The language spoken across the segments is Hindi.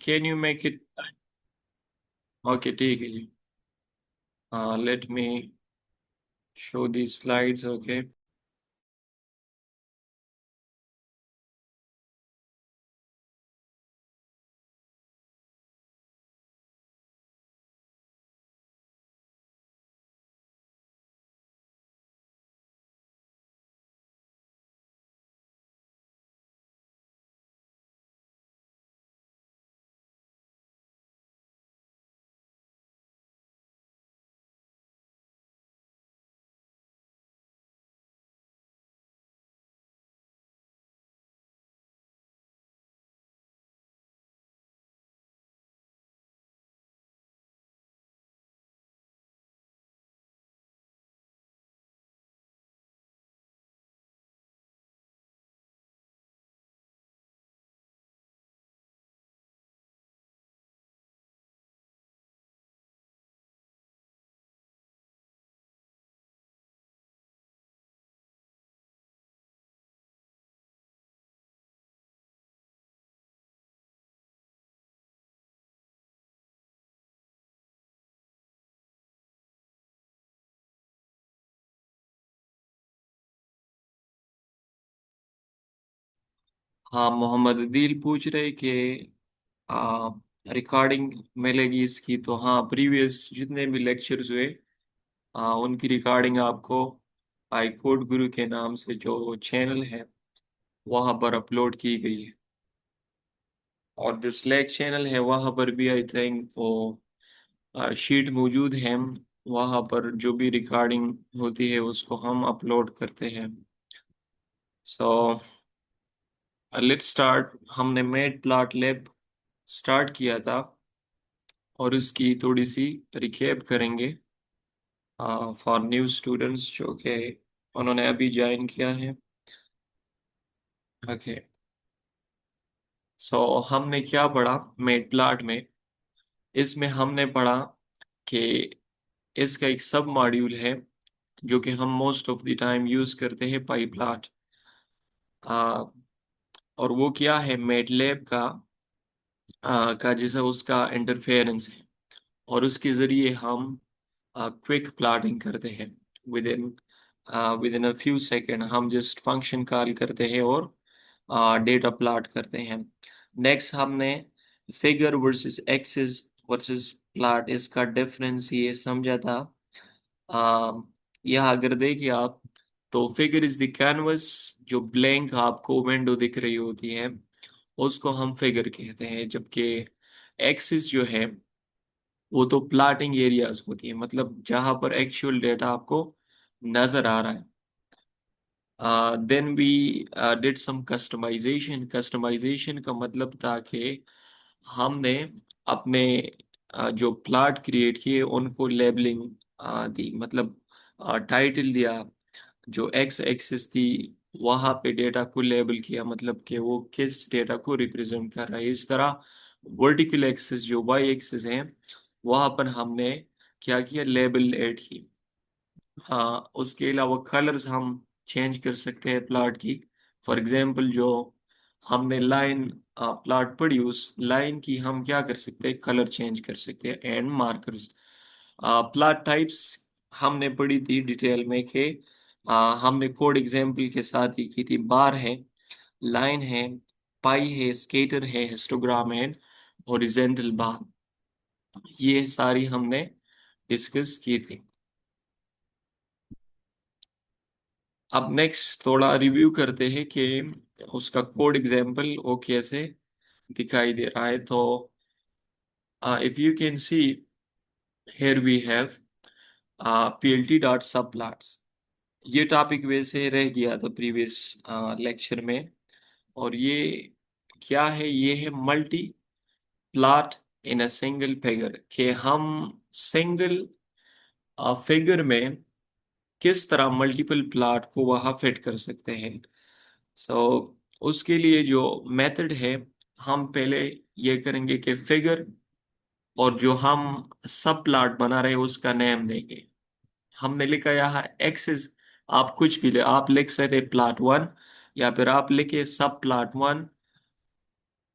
Can you make it? Okay, ठीक है जी। हाँ, लेट मी शो दी स्लाइड्स। ओके। हाँ, मोहम्मद अदील पूछ रहे कि आ, रिकॉर्डिंग मिलेगी इसकी। तो हाँ, प्रीवियस जितने भी लेक्चर्स हुए, उनकी रिकॉर्डिंग आपको आई कोड गुरु के नाम से जो चैनल है वहाँ पर अपलोड की गई है। और जो स्लैक चैनल है वहाँ पर भी आई थिंक वो शीट मौजूद है। वहाँ पर जो भी रिकॉर्डिंग होती है उसको हम अपलोड करते हैं। So let's start. हमने मेड प्लॉट लैब स्टार्ट किया था और उसकी थोड़ी सी रिकैप करेंगे फॉर न्यू स्टूडेंट्स जो कि उन्होंने अभी ज्वाइन किया है। ओके। सो हमने क्या पढ़ा मेड प्लॉट में? इसमें हमने पढ़ा कि इसका एक सब मॉड्यूल है जो कि हम most of the time use करते हैं, पाई प्लॉट। और वो क्या है, मेटलैब का जैसा उसका इंटरफेरेंस है। और उसके जरिए हम क्विक प्लॉटिंग करते हैं। With in with in a few second हम जस्ट फंक्शन कॉल करते हैं और डेटा प्लॉट करते हैं। नेक्स्ट हमने figure versus axis versus plot, इसका डिफरेंस ये समझा था। आ, यह अगर देखिए आप, तो फिगर इज द कैनवस। जो ब्लैंक आपको विंडो दिख रही होती है उसको हम फिगर कहते हैं, जबकि एक्सिस जो है वो तो प्लॉटिंग एरियाज होती है, मतलब जहां पर एक्चुअल डेटा आपको नजर आ रहा है। Then we did some customization. Customization का मतलब था कि हमने अपने जो प्लॉट क्रिएट किए उनको लेबलिंग दी, मतलब टाइटल दिया। जो एक्स एक्सिस थी वहां पे डेटा को लेबल किया, मतलब कि वो किस डेटा को रिप्रेजेंट कर रहा है। इस तरह वर्टिकल एक्सिस जो वाई एक्सिस है वहां पर हमने क्या किया, लेबल ऐड की। हाँ, उसके अलावा कलर्स हम चेंज कर सकते हैं प्लॉट की। फॉर एग्जांपल जो हमने लाइन प्लॉट पढ़ी, उस लाइन की हम क्या कर सकते हैं, कलर चेंज कर सकते हैं। एंड मार्कर्स, प्लॉट टाइप्स हमने पढ़ी थी डिटेल में कि हमने कोड एग्जांपल के साथ ही की थी। बार है, लाइन है, पाई है, स्केटर है, हिस्टोग्राम है, हॉरिजेंटल बार। ये सारी हमने डिस्कस की थी। अब नेक्स्ट थोड़ा रिव्यू करते हैं कि उसका कोड एग्जांपल वो कैसे दिखाई दे रहा है। तो if you can C, here we have plt dot sub plots. ये टॉपिक वैसे रह गया था प्रीवियस लेक्चर में। और ये क्या है, ये है multi plot in a single figure, कि हम सिंगल फिगर में किस तरह मल्टीपल प्लॉट को वहां फिट कर सकते हैं। सो उसके लिए जो मेथड है, हम पहले ये करेंगे कि फिगर और जो हम सब प्लॉट बना रहे हैं उसका नेम देंगे। हमने लिखा यहाँ एक्सिस, आप कुछ भी ले, आप लिख सकते प्लॉट वन या फिर आप लिखे sub plot one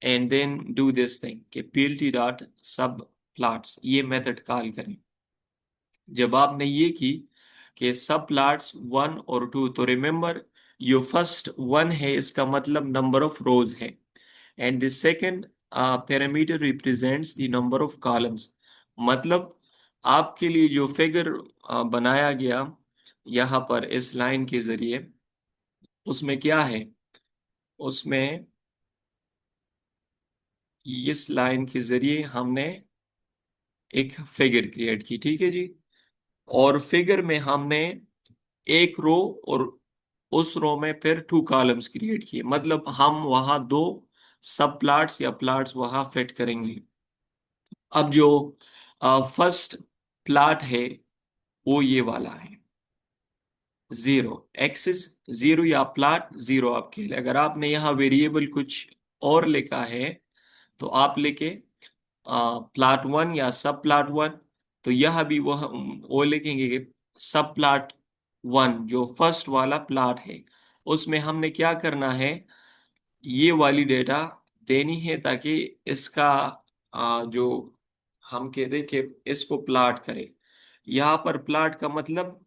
and then do this thing कि plt डॉट सब प्लॉट्स, ये मेथड कॉल करें। जब आपने ये की कि सब प्लॉट्स 1 और 2, तो रिमेंबर यो फर्स्ट 1 है, इसका मतलब नंबर ऑफ रोज है, and the second parameter represents the number of columns. मतलब आपके लिए जो फिगर बनाया गया यहाँ पर इस लाइन के जरिए, उसमें क्या है, उसमें इस लाइन के जरिए हमने एक फिगर क्रिएट की, ठीक है जी। और फिगर में हमने एक रो और उस रो में फिर 2 कॉलम्स क्रिएट किए, मतलब हम वहां 2 सब प्लॉट्स या प्लॉट्स वहां फिट करेंगे। अब जो फर्स्ट प्लॉट है वो ये वाला है, 0 एक्सिस 0 या प्लॉट 0 आपके लिए। अगर आपने यहाँ वेरिएबल कुछ और लिखा है तो आप लिखे प्लॉट 1 या सब प्लॉट 1, तो यह भी वो लिखेंगे कि सब प्लॉट 1 जो फर्स्ट वाला प्लॉट है, उसमें हमने क्या करना है, ये वाली डेटा देनी है ताकि इसका जो हम कहते हैं कि इसको प्लॉट करें। यहाँ पर प्लॉट का मतलब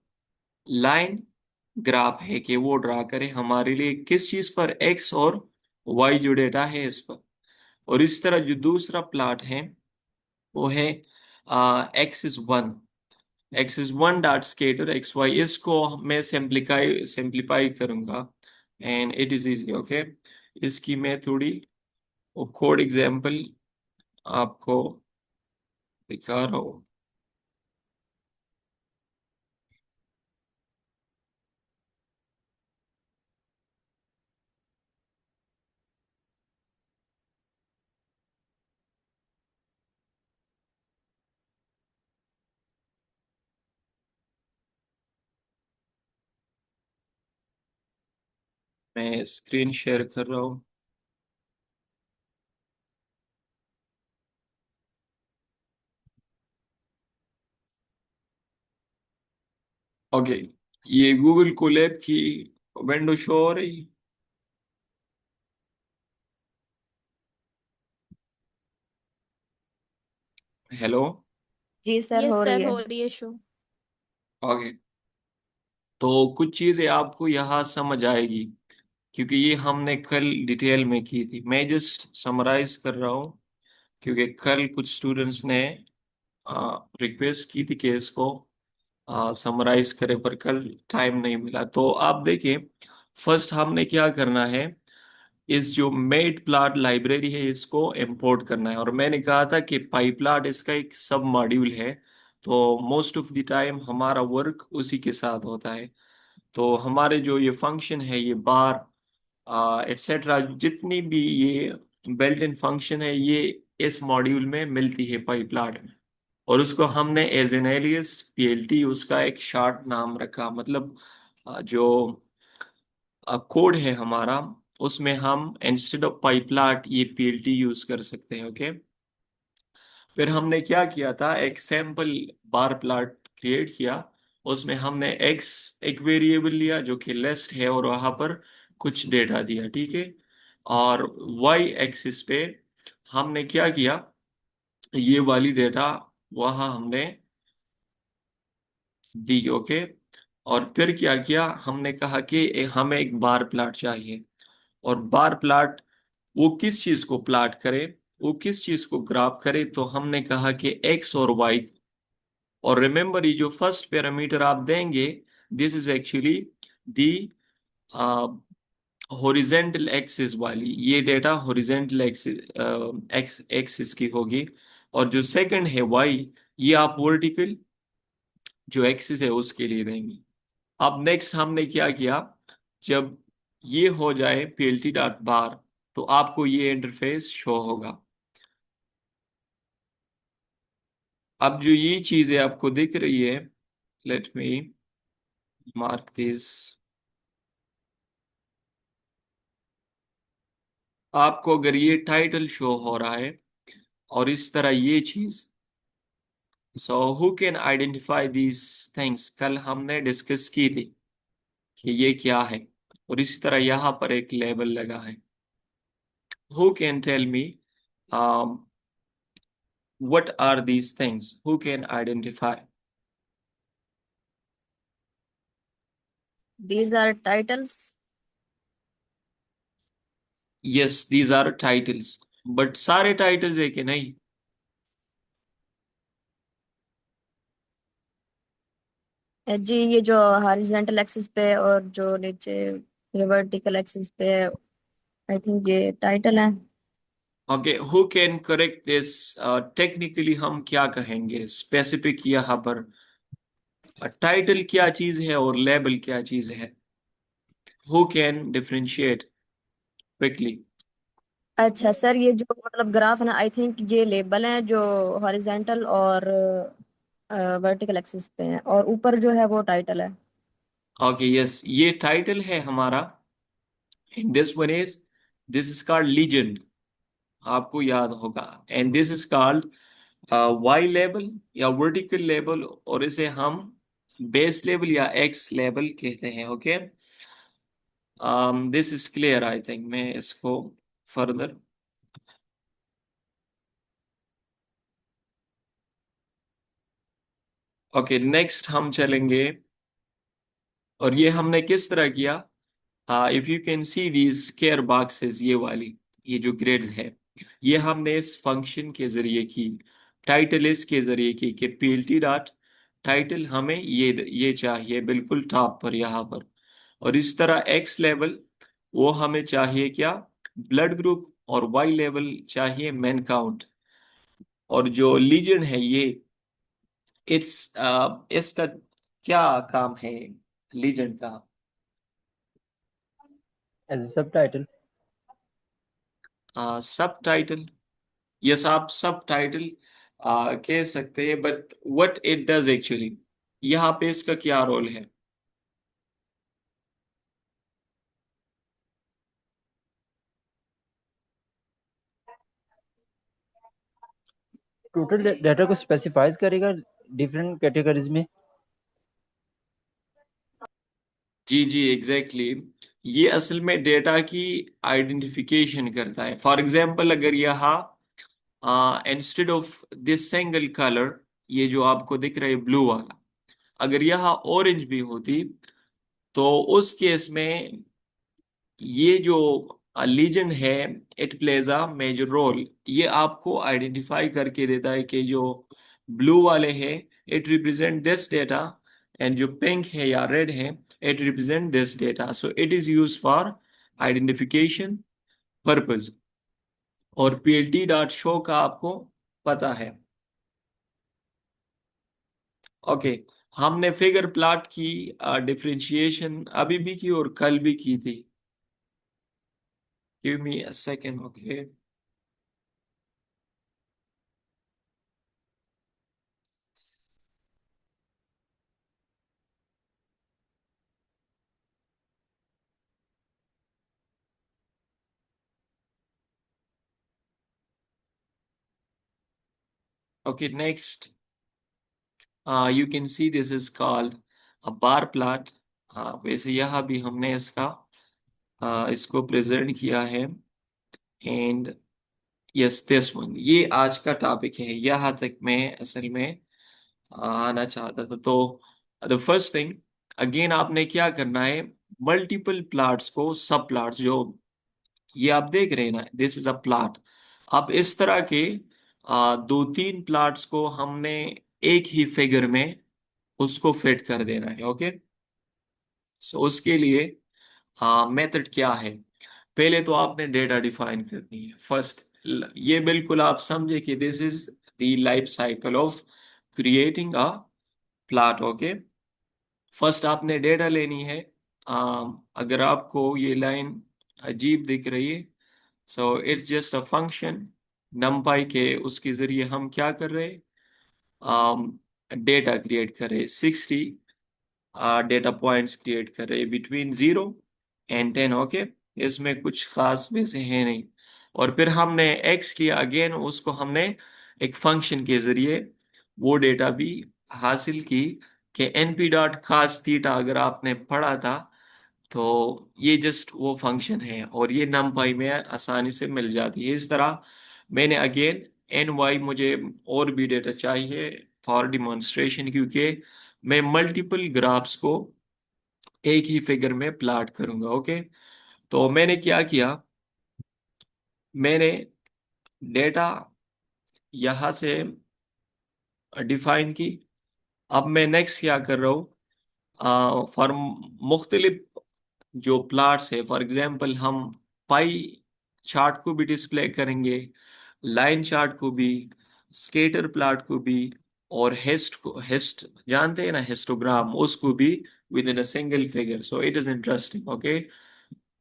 लाइन ग्राफ है कि वो ड्रा करे हमारे लिए किस चीज पर, एक्स और वाई जो डेटा है इस पर। और इस तरह जो दूसरा प्लॉट है वो है X is one dot scatter X Y. इसको मैं सिंप्लीफाई करूंगा and it is easy, okay. इसकी मैं थोड़ी वो कोड एग्जांपल आपको दिखा रहा हूँ। मैं स्क्रीन शेयर कर रहा हूँ। ओके, ये गूगल कोलैब की विंडो शो हो रही। हेलो। जी सर, यस हो रही सर, है। हो रही है शो। ओके, तो कुछ चीजें आपको यहाँ समझ आएगी क्योंकि ये हमने कल डिटेल में की थी। मैं जस्ट समराइज कर रहा हूँ क्योंकि कल कुछ स्टूडेंट्स ने रिक्वेस्ट की थी कि इसको समराइज करें, पर कल टाइम नहीं मिला। तो आप देखिए, फर्स्ट हमने क्या करना है, इस जो मेड प्लॉट लाइब्रेरी है इसको इंपोर्ट करना है। और मैंने कहा था कि पाइप्लॉट इसका एक सब मॉड्यूल है, तो मोस्ट ऑफ द टाइम हमारा वर्क उसी के साथ होता है। तो हमारे जो ये फंक्शन है, ये बार एटसेट्रा, जितनी भी ये बिल्ट इन फंक्शन है, ये इस मॉड्यूल में मिलती है पाइप्लॉट में। और उसको हमने एज एन एलियस पीएलटी, उसका एक शॉर्ट नाम रखा। मतलब जो कोड है हमारा, उसमें हम इंस्टेड ऑफ पाइप्लॉट ये पीएलटी यूज कर सकते हैं, ओके। फिर हमने क्या किया था, एक सैंपल बार प्लॉट क्रिएट किया। उसमें हमने एक्स एक वेरिएबल लिया जो कि लिस्ट है और वहां पर कुछ डेटा दिया, ठीक है। और वाई एक्सिस पे हमने क्या किया, ये वाली डेटा वहां हमने दी, ओके। और फिर क्या किया, हमने कहा कि हमें एक बार प्लॉट चाहिए। और बार प्लॉट वो किस चीज को प्लॉट करे, वो किस चीज को ग्राफ करे, तो हमने कहा कि एक्स और वाई। और रिमेंबर, ये जो फर्स्ट पैरामीटर आप देंगे, this is actually the horizontal axis वाली, ये data horizontal axis x axis की होगी। और जो सेकंड है वाई, ये आप वर्टिकल जो एक्सिस है उसके लिए देंगे। अब नेक्स्ट हमने क्या किया, जब ये हो जाए पीएलटी डॉट बार, तो आपको ये इंटरफेस शो होगा। अब जो ये चीजें आपको दिख रही है, लेट मी मार्क दिस। आपको अगर ये टाइटल शो हो रहा है और इस तरह ये चीज, so who can identify these things, कल हमने डिस्कस की थी कि ये क्या है। और इसी तरह यहाँ पर एक लेबल लगा है। Who can tell me um, what are these things? Who can identify? These are titles. Yes, these are titles. But सारे titles है कि नहीं? जी, ये जो हॉरिजॉन्टल एक्सिस पे और जो नीचे ये वर्टिकल एक्सिस पे, आई थिंक ये टाइटल है। Okay, who can correct this? Technically हम क्या कहेंगे स्पेसिफिक यहाँ पर? टाइटल क्या चीज है और लेबल क्या चीज है? Who can differentiate quickly? अच्छा सर, ये जो मतलब ग्राफ है ना, आई थिंक ये लेबल हैं जो हॉरिजॉन्टल और वर्टिकल एक्सिस पे हैं, और ऊपर जो है वो टाइटल है। ओके, यस, ये टाइटल है हमारा। And this one is, this is called legend, आपको याद होगा। And this is called Y level या वर्टिकल लेवल, और इसे हम बेस लेवल या एक्स लेवल कहते हैं। Okay, this is clear I think. मैं इसको फर्दर, ओके, नेक्स्ट हम चलेंगे। और ये हमने किस तरह किया? If you can see these square boxes, ये वाली, ये जो ग्रिड्स है, ये हमने इस फंक्शन के जरिए की, टाइटल इसके जरिए की कि पीएलटी डॉट टाइटल हमें ये चाहिए बिल्कुल टॉप पर यहाँ पर। और इस तरह एक्स लेवल वो हमें चाहिए क्या? Blood group. और वाई लेवल चाहिए मैन काउंट। और जो लीजन है ये, इट्स इसका क्या काम है लीजन का? एज सब टाइटल। सब टाइटल। यस, आप सब टाइटल कह सकते हैं, but what it does actually, यहाँ पे इसका क्या रोल है? टोटल डाटा को स्पेसिफाइज करेगा डिफरेंट कैटेगरीज में। जी जी, एग्जैक्टली exactly। ये असल में डेटा की आइडेंटिफिकेशन करता है। फॉर एग्जांपल, अगर यहाँ instead of this single colour, ये जो आपको दिख रहा है ब्लू वाला, अगर यहाँ ऑरेंज भी होती, तो उस केस में ये जो लीजेंड है, it plays a major role. ये आपको आइडेंटिफाई करके देता है कि जो ब्लू वाले हैं, it represent this data, and जो पिंक है या रेड है, it represent this data. So it is use for identification purpose. और पीएलटी डॉट शो का आपको पता है। ओके, हमने फिगर प्लॉट की डिफरेंशिएशन अभी भी की और कल भी की थी। Give me a second. Okay, okay, next you can see this is called a bar plot. वैसे यहाँ भी हमने इसका इसको प्रेजेंट किया है। एंड यस, दिस वन, ये आज का टॉपिक है, यहाँ तक मैं असल में आना चाहता था। तो द फर्स्ट थिंग, अगेन आपने क्या करना है, मल्टीपल प्लॉट्स को सब प्लॉट्स जो ये आप देख रहे हैं ना, दिस इज अ प्लॉट। अब इस तरह के दो तीन प्लॉट्स को हमने एक ही फिगर में उसको फिट कर देना है। ओके, सो उसके लिए मेथड क्या है? पहले तो आपने डेटा डिफाइन करनी है फर्स्ट। ये बिल्कुल आप समझे कि this is the life cycle of creating a plot. Okay, first आपने डेटा लेनी है। अगर आपको ये लाइन अजीब दिख रही है, so it's just a function नमपाई के, उसके जरिए हम क्या कर रहे हैं, डेटा क्रिएट कर रहे हैं। 60 डेटा पॉइंट्स क्रिएट कर रहे हैं बिटवीन 0 और 10। ओके, इसमें कुछ खास वैसे है नहीं। और फिर हमने एक्स लिया, अगेन उसको हमने एक फंक्शन के जरिए वो डेटा भी हासिल की कि np डॉट खास थीटा, अगर आपने पढ़ा था तो ये जस्ट वो फंक्शन है और ये numpy में आसानी से मिल जाती है। इस तरह मैंने अगेन एन वाई, मुझे और भी डेटा चाहिए फॉर डिमॉन्स्ट्रेशन, क्योंकि मैं मल्टीपल ग्राफ्स को एक ही फिगर में प्लॉट करूंगा। ओके, तो मैंने क्या किया, मैंने डेटा यहां से डिफाइन की। अब मैं नेक्स्ट क्या कर रहा हूँ, फॉर मुख्तलिफ जो प्लॉट्स है, फॉर एग्जांपल हम पाई चार्ट को भी डिस्प्ले करेंगे, लाइन चार्ट को भी, स्केटर प्लॉट को भी, और हेस्ट जानते हैं ना, हिस्टोग्राम, उसको भी with in a single figure. So it is interesting. Okay,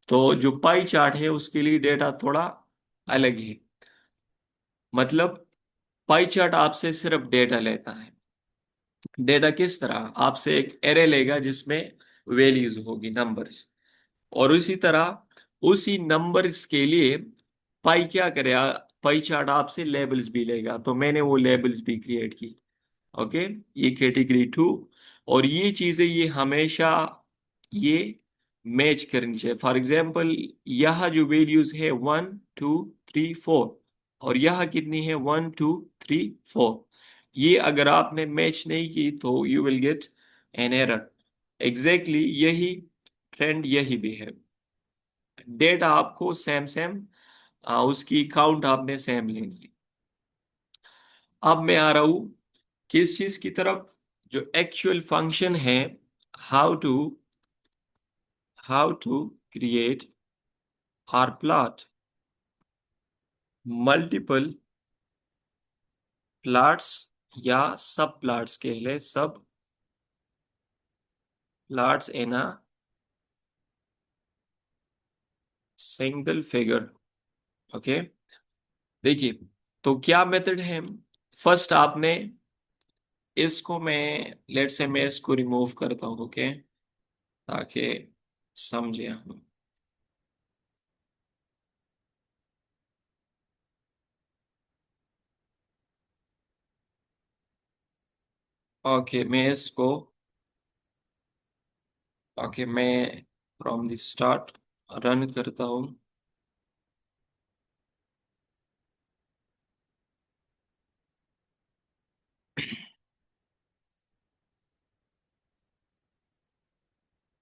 तो जो पाई चार्ट है उसके लिए डेटा थोड़ा अलग है। मतलब पाई चार्ट आपसे सिर्फ डेटा लेता है। डेटा किस तरह, आपसे एक एरे लेगा जिसमें वैल्यूज होगी, नंबर्स, और उसी तरह उसी नंबर्स के लिए पाई क्या करेगा, पाई चार्ट आपसे लेबल्स भी लेगा। तो मैंने वो लेबल्स भी क्रिएट की। ओके, ये कैटेगरी 2। और ये चीजें ये हमेशा ये मैच करनी चाहिए। फॉर एग्जांपल यहाँ जो वैल्यूज है 1 2 3 4, और यहाँ कितनी है 1 2 3 4, ये अगर आपने मैच नहीं की तो you will get an error. Exactly यही ट्रेंड यही भी है। डेटा आपको सेम सेम, उसकी काउंट आपने सेम लेनी है। अब मैं आ रहा हूं किस चीज की तरफ, जो एक्चुअल फंक्शन है, how to how to create R plot multiple plots, या सब प्लॉट्स के लिए sub plots in a single figure. Okay, देखिए, तो क्या मेथड है। फर्स्ट आपने इसको, मैं लेट से मैं इसको रिमूव करता हूं। ओके, ताकि समझे हम। ओके, मैं इसको, ओके मैं फ्रॉम द स्टार्ट रन करता हूँ।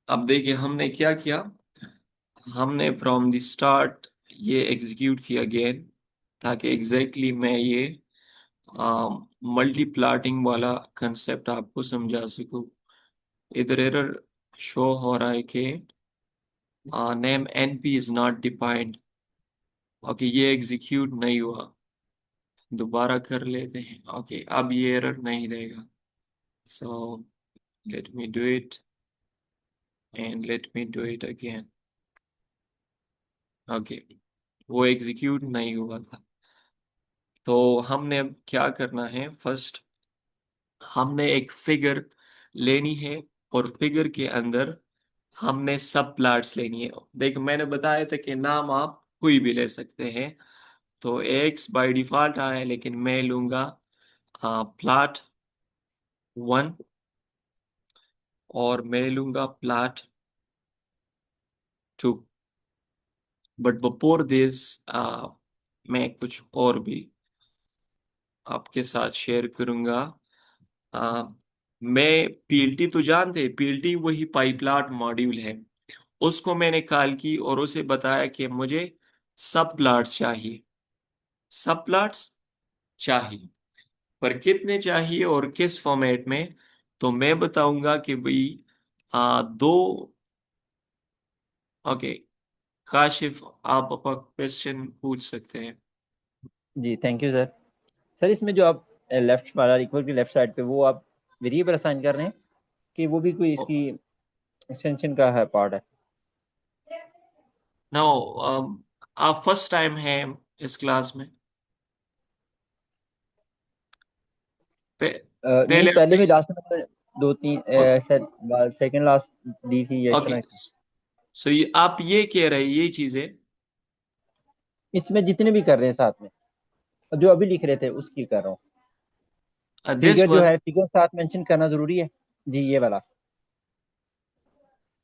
अब देखिए हमने क्या किया, हमने फ्रॉम द स्टार्ट ये एग्जीक्यूट किया अगेन, ताकि एग्जैक्टली मैं ये मल्टी प्लॉटिंग वाला कंसेप्ट आपको समझा सकूं। इधर एरर शो हो रहा है कि name NP is not defined. Okay, ये एग्जीक्यूट नहीं हुआ, दोबारा कर लेते हैं। ओके, अब ये एरर नहीं देगा। So let me do it and let me do it again. Okay, वो एग्जीक्यूट नहीं हुआ था। तो हमने अब क्या करना है, फर्स्ट हमने एक फिगर लेनी है, और फिगर के अंदर हमने सब प्लॉट्स लेनी है। देख, मैंने बताया था कि नाम आप कोई भी ले सकते हैं। तो एक्स बाय डिफॉल्ट आया है, लेकिन मैं लूंगा प्लॉट 1, और मैं लूंगा प्लॉट 2। बट बिफोर दिस मैं कुछ और भी आपके साथ शेयर करूंगा। आ, मैं पीएलटी तो जानते, पीएलटी वही पाइपलाट मॉड्यूल है, उसको मैंने कॉल की और उसे बताया कि मुझे सब प्लॉट्स चाहिए, सब प्लॉट्स चाहिए, पर कितने चाहिए और किस फॉर्मेट में। तो मैं बताऊंगा कि भाई दो। ओके, काशिफ, आप अपना क्वेश्चन पूछ सकते हैं। जी थैंक यू सर। सर इसमें जो आप लेफ्ट वाला इक्वल की लेफ्ट साइड पे वो आप वेरिएबल असाइन कर रहे हैं कि वो भी कोई इसकी एक्सटेंशन का है पार्ट है? नो, आप फर्स्ट टाइम हैं इस क्लास में। पे, नहीं पहले पहले आपने, भी लास्ट में दो तीन सर सेकंड लास्ट दी थी या इस ओके, तरह की। सो ये आप ये कह रहे हैं ये चीजें, इसमें जितने भी कर रहे हैं साथ में, जो अभी लिख रहे थे उसकी कर रहा हूँ। दिस फिगर जो वन, है फिगर साथ मेंशन करना जरूरी है? जी ये वाला।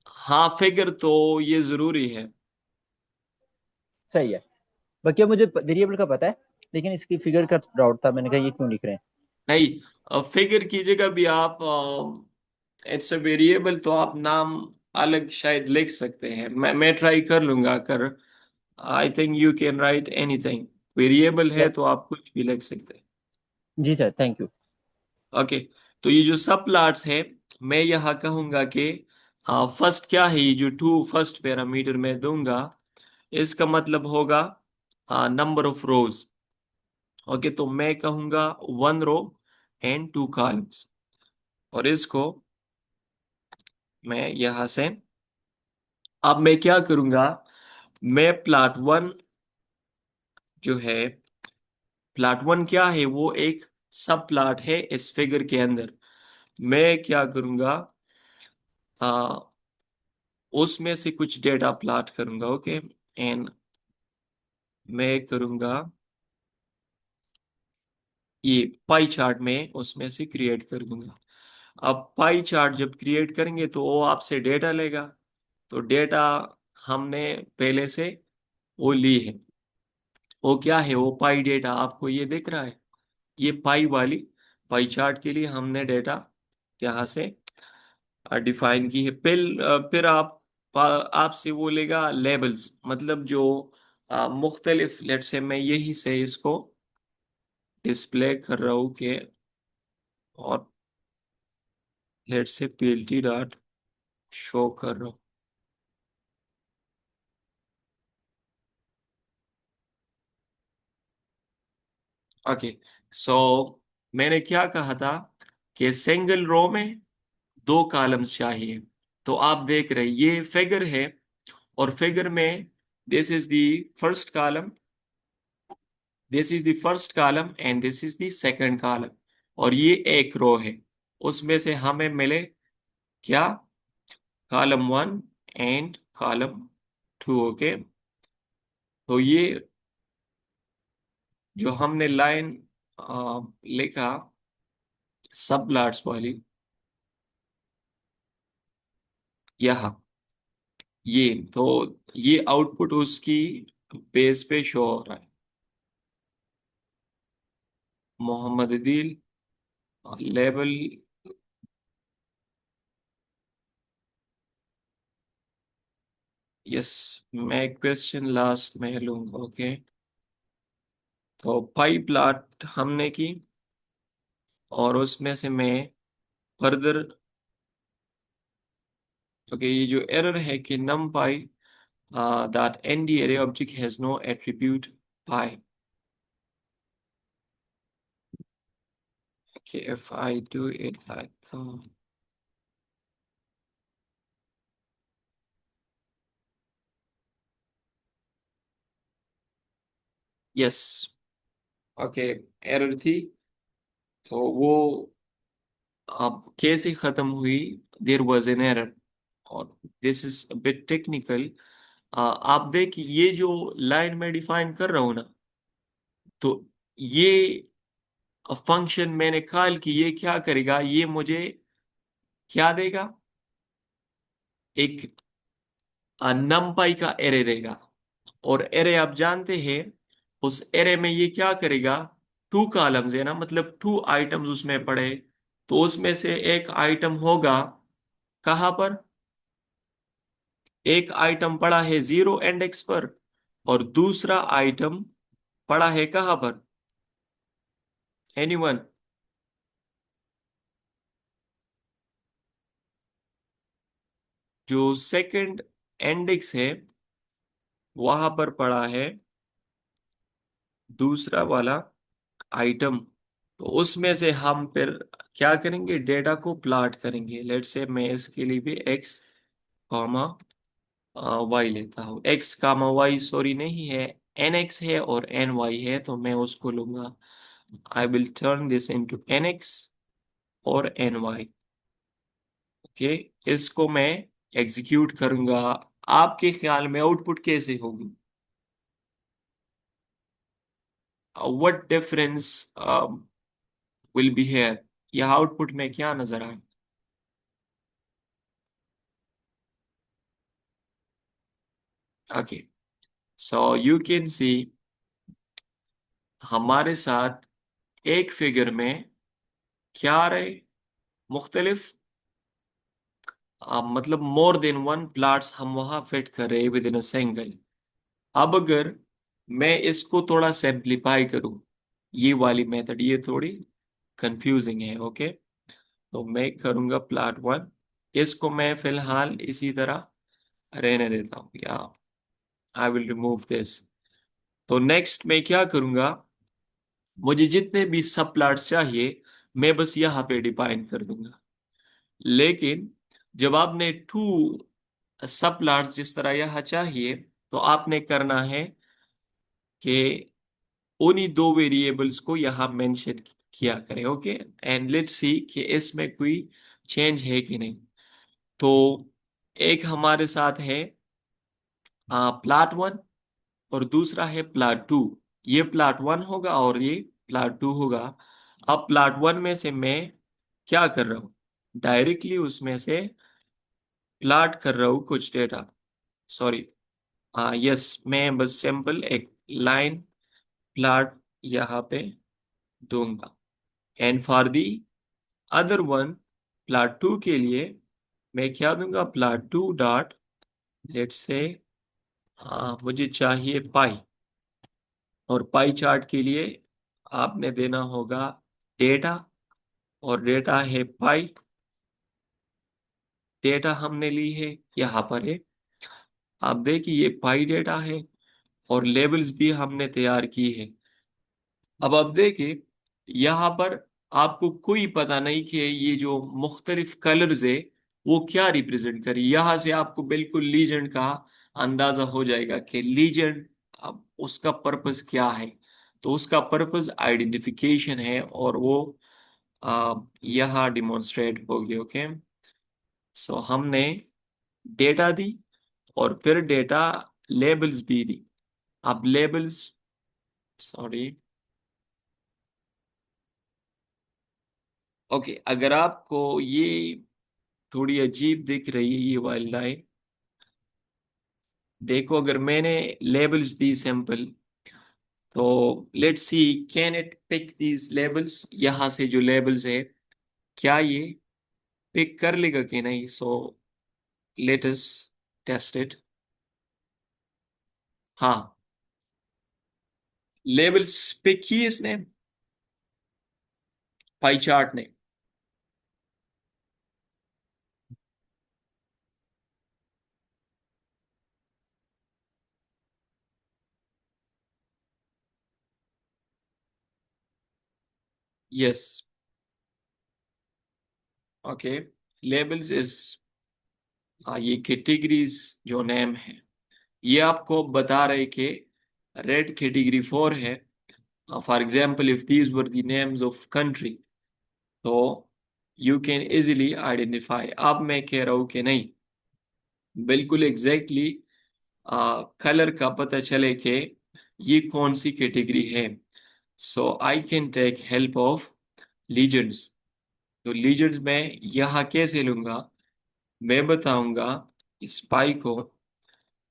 हाँ, फिगर तो ये जरूरी है। सही है। बाकी अब मुझे वेरिएबल का पता है, लेकिन इसकी फिगर का डाउट था, मैंने कहा ये क्यों लिख रहे हैं। नहीं, फिगर की जगह भी आप इट्स अ वेरिएबल तो आप नाम अलग शायद लिख सकते हैं। मैं ट्राई कर लूंगा कर। I think you can write anything. Variable है यस। तो आप कुछ भी लिख सकते हैं। जी सर, थैंक यू। ओके। तो ये जो सब प्लॉट्स है, मैं यहाँ कहूंगा कि फर्स्ट क्या है, ये जो टू फर्स्ट पैरामीटर मैं दूंगा, इसका मतलब होगा नंबर ऑफ रोज। ओके, तो मैं कहूंगा 1 रो एंड 2 कॉलम्स। और इसको मैं यहां से, अब मैं क्या करूंगा, मैं प्लॉट 1 जो है, प्लॉट 1 क्या है, वो एक सब प्लॉट है इस फिगर के अंदर। मैं क्या करूंगा, आ, उसमें से कुछ डेटा प्लॉट करूंगा। ओके, एंड मैं करूंगा ये पाई चार्ट में उसमें से क्रिएट कर दूंगा। अब पाई चार्ट जब क्रिएट करेंगे तो वो आपसे डेटा लेगा। तो डेटा हमने पहले से वो ली है। वो क्या है, वो पाई डेटा आपको ये दिख रहा है। ये पाई वाली पाई चार्ट के लिए हमने डेटा यहाँ से डिफाइन की है। फिर आपसे वो लेगा लेबल्स, मतलब जो मुख्तलिफ, लेट से मैं यही से इसको डिस्प्ले कर रहा हूँ कि, और लेट से पीएलटी डॉट शो कर रहा हूँ। ओके, सो मैंने क्या कहा था कि सिंगल रो में 2 कॉलम्स चाहिए। तो आप देख रहे हैं ये फिगर है, और फिगर में this is the first column, this is the first column and this is the second column. और ये एक रो है, उसमें से हमें मिले क्या, कॉलम 1 एंड कॉलम 2। ओके, तो ये जो हमने लाइन लिखा सब प्लॉट्स वाली, यहाँ ये, तो ये आउटपुट उसकी पेज पे शो हो रहा है। मोहम्मद अदील लेबल। यस, मैं क्वेश्चन लास्ट में लूंगा। ओके, तो पाई प्लॉट हमने की, और उसमें से मैं फर्दर, ओके, ये जो एरर है कि नम पाई that nd array object has no attribute pi. Okay, if I do it like yes, okay, error थी। तो वो अब कैसे खत्म हुई, देयर वाज एन एरर, और दिस इज बिट टेक्निकल। आप देखिए ये जो लाइन में डिफाइन कर रहा हूं ना, तो ये फंक्शन मैंने कॉल की, ये क्या करेगा, ये मुझे क्या देगा, एक नमपाई का एरे देगा। और एरे आप जानते हैं, उस एरे में ये क्या करेगा, 2 कॉलम्स है ना, मतलब 2 आइटम्स उसमें पड़े। तो उसमें से एक आइटम होगा कहाँ पर, एक आइटम पड़ा है 0 इंडेक्स पर, और दूसरा आइटम पड़ा है कहाँ पर, एनीवन। जो सेकंड इंडेक्स है वहां पर पड़ा है दूसरा वाला आइटम। तो उसमें से हम फिर क्या करेंगे, डेटा को प्लॉट करेंगे। लेट से मैं इसके लिए भी एक्स कॉमा वाई लेता हूँ। एक्स कामा वाई सॉरी नहीं है, एन एक्स है और एन वाई है, तो मैं उसको लूंगा। I will turn this into an X और एन वाई। ओके, इसको मैं एग्जीक्यूट करूंगा। आपके ख्याल में आउटपुट कैसे होगी, what difference will be here, यह आउटपुट में क्या नजर आए। ओके, सो यू कैन सी हमारे साथ एक फिगर में क्या आ रहे, मुख्तलिफ मतलब मोर देन वन प्लाट्स हम वहां फिट कर रहे विद इन अ सिंगल। अब अगर मैं इसको थोड़ा सिंप्लीफाई करूं, ये वाली मेथड ये थोड़ी कंफ्यूजिंग है, ओके। तो मैं करूंगा प्लाट वन, इसको मैं फिलहाल इसी तरह रहने देता हूँ, या आई विल रिमूव दिस। तो नेक्स्ट मैं क्या करूंगा, मुझे जितने भी सब प्लाट्स चाहिए मैं बस यहाँ पे डिफाइन कर दूंगा। लेकिन जब आपने टू सब प्लाट्स जिस तरह यहाँ चाहिए, तो आपने करना है कि उन्हीं दो वेरिएबल्स को यहाँ मेंशन किया करें, ओके। एंड लेट्स सी कि इसमें कोई चेंज है कि नहीं। तो एक हमारे साथ है प्लाट वन, और दूसरा है प्लाट टू। ये प्लाट वन होगा और ये प्लाट टू होगा। अब प्लाट वन में से मैं क्या कर रहा हूँ, डायरेक्टली उसमें से प्लाट कर रहा हूँ कुछ डेटा, सॉरी, यस, मैं बस सिंपल एक लाइन प्लाट यहाँ पे दूंगा। And for the other one, plot to के लिए मैं क्या दूंगा, plot to dot, let's say मुझे चाहिए पाई, और पाई चार्ट के लिए आपने देना होगा डेटा, और डेटा है पाई, डेटा हमने ली है यहाँ पर है। आप देखिए ये पाई डेटा है, और लेबल्स भी हमने तैयार की है। अब आप देखिए यहाँ पर आपको कोई पता नहीं कि ये जो मुख्तलिफ कलर्स है वो क्या रिप्रेजेंट करे। यहाँ से आपको बिल्कुल लीजेंड का अंदाजा हो जाएगा कि लीजेंड अब उसका पर्पस क्या है। तो उसका पर्पस आइडेंटिफिकेशन है, और वो यहाँ डिमॉन्स्ट्रेट होगी, ओके। सो हमने डेटा दी, और फिर डेटा लेबल्स भी दी। अब लेबल्स, सॉरी, ओके, अगर आपको ये थोड़ी अजीब दिख रही है ये वाली लाइन, देखो अगर मैंने लेबल्स दी सिंपल, तो let's see can it pick these labels, यहां से जो लेबल्स है क्या ये पिक कर लेगा कि नहीं। So let us test it. हाँ, लेबल्स पिक की इसने, पाई चार्ट ने। यस, ओके, लेबल्स इज, ये कैटेगरीज जो नेम है ये आपको बता रहे कि रेड कैटेगरी 4 है। For example if these were the names of country, तो यू कैन इजिली आइडेंटिफाई। अब मैं कह रहा हूं कि नहीं, बिल्कुल एग्जैक्टली कलर का पता चले कि ये कौन सी कैटेगरी है। So I can take help of legends. तो लीजेंड्स में यहाँ कैसे लूंगा, मैं बताऊंगा इस पाई को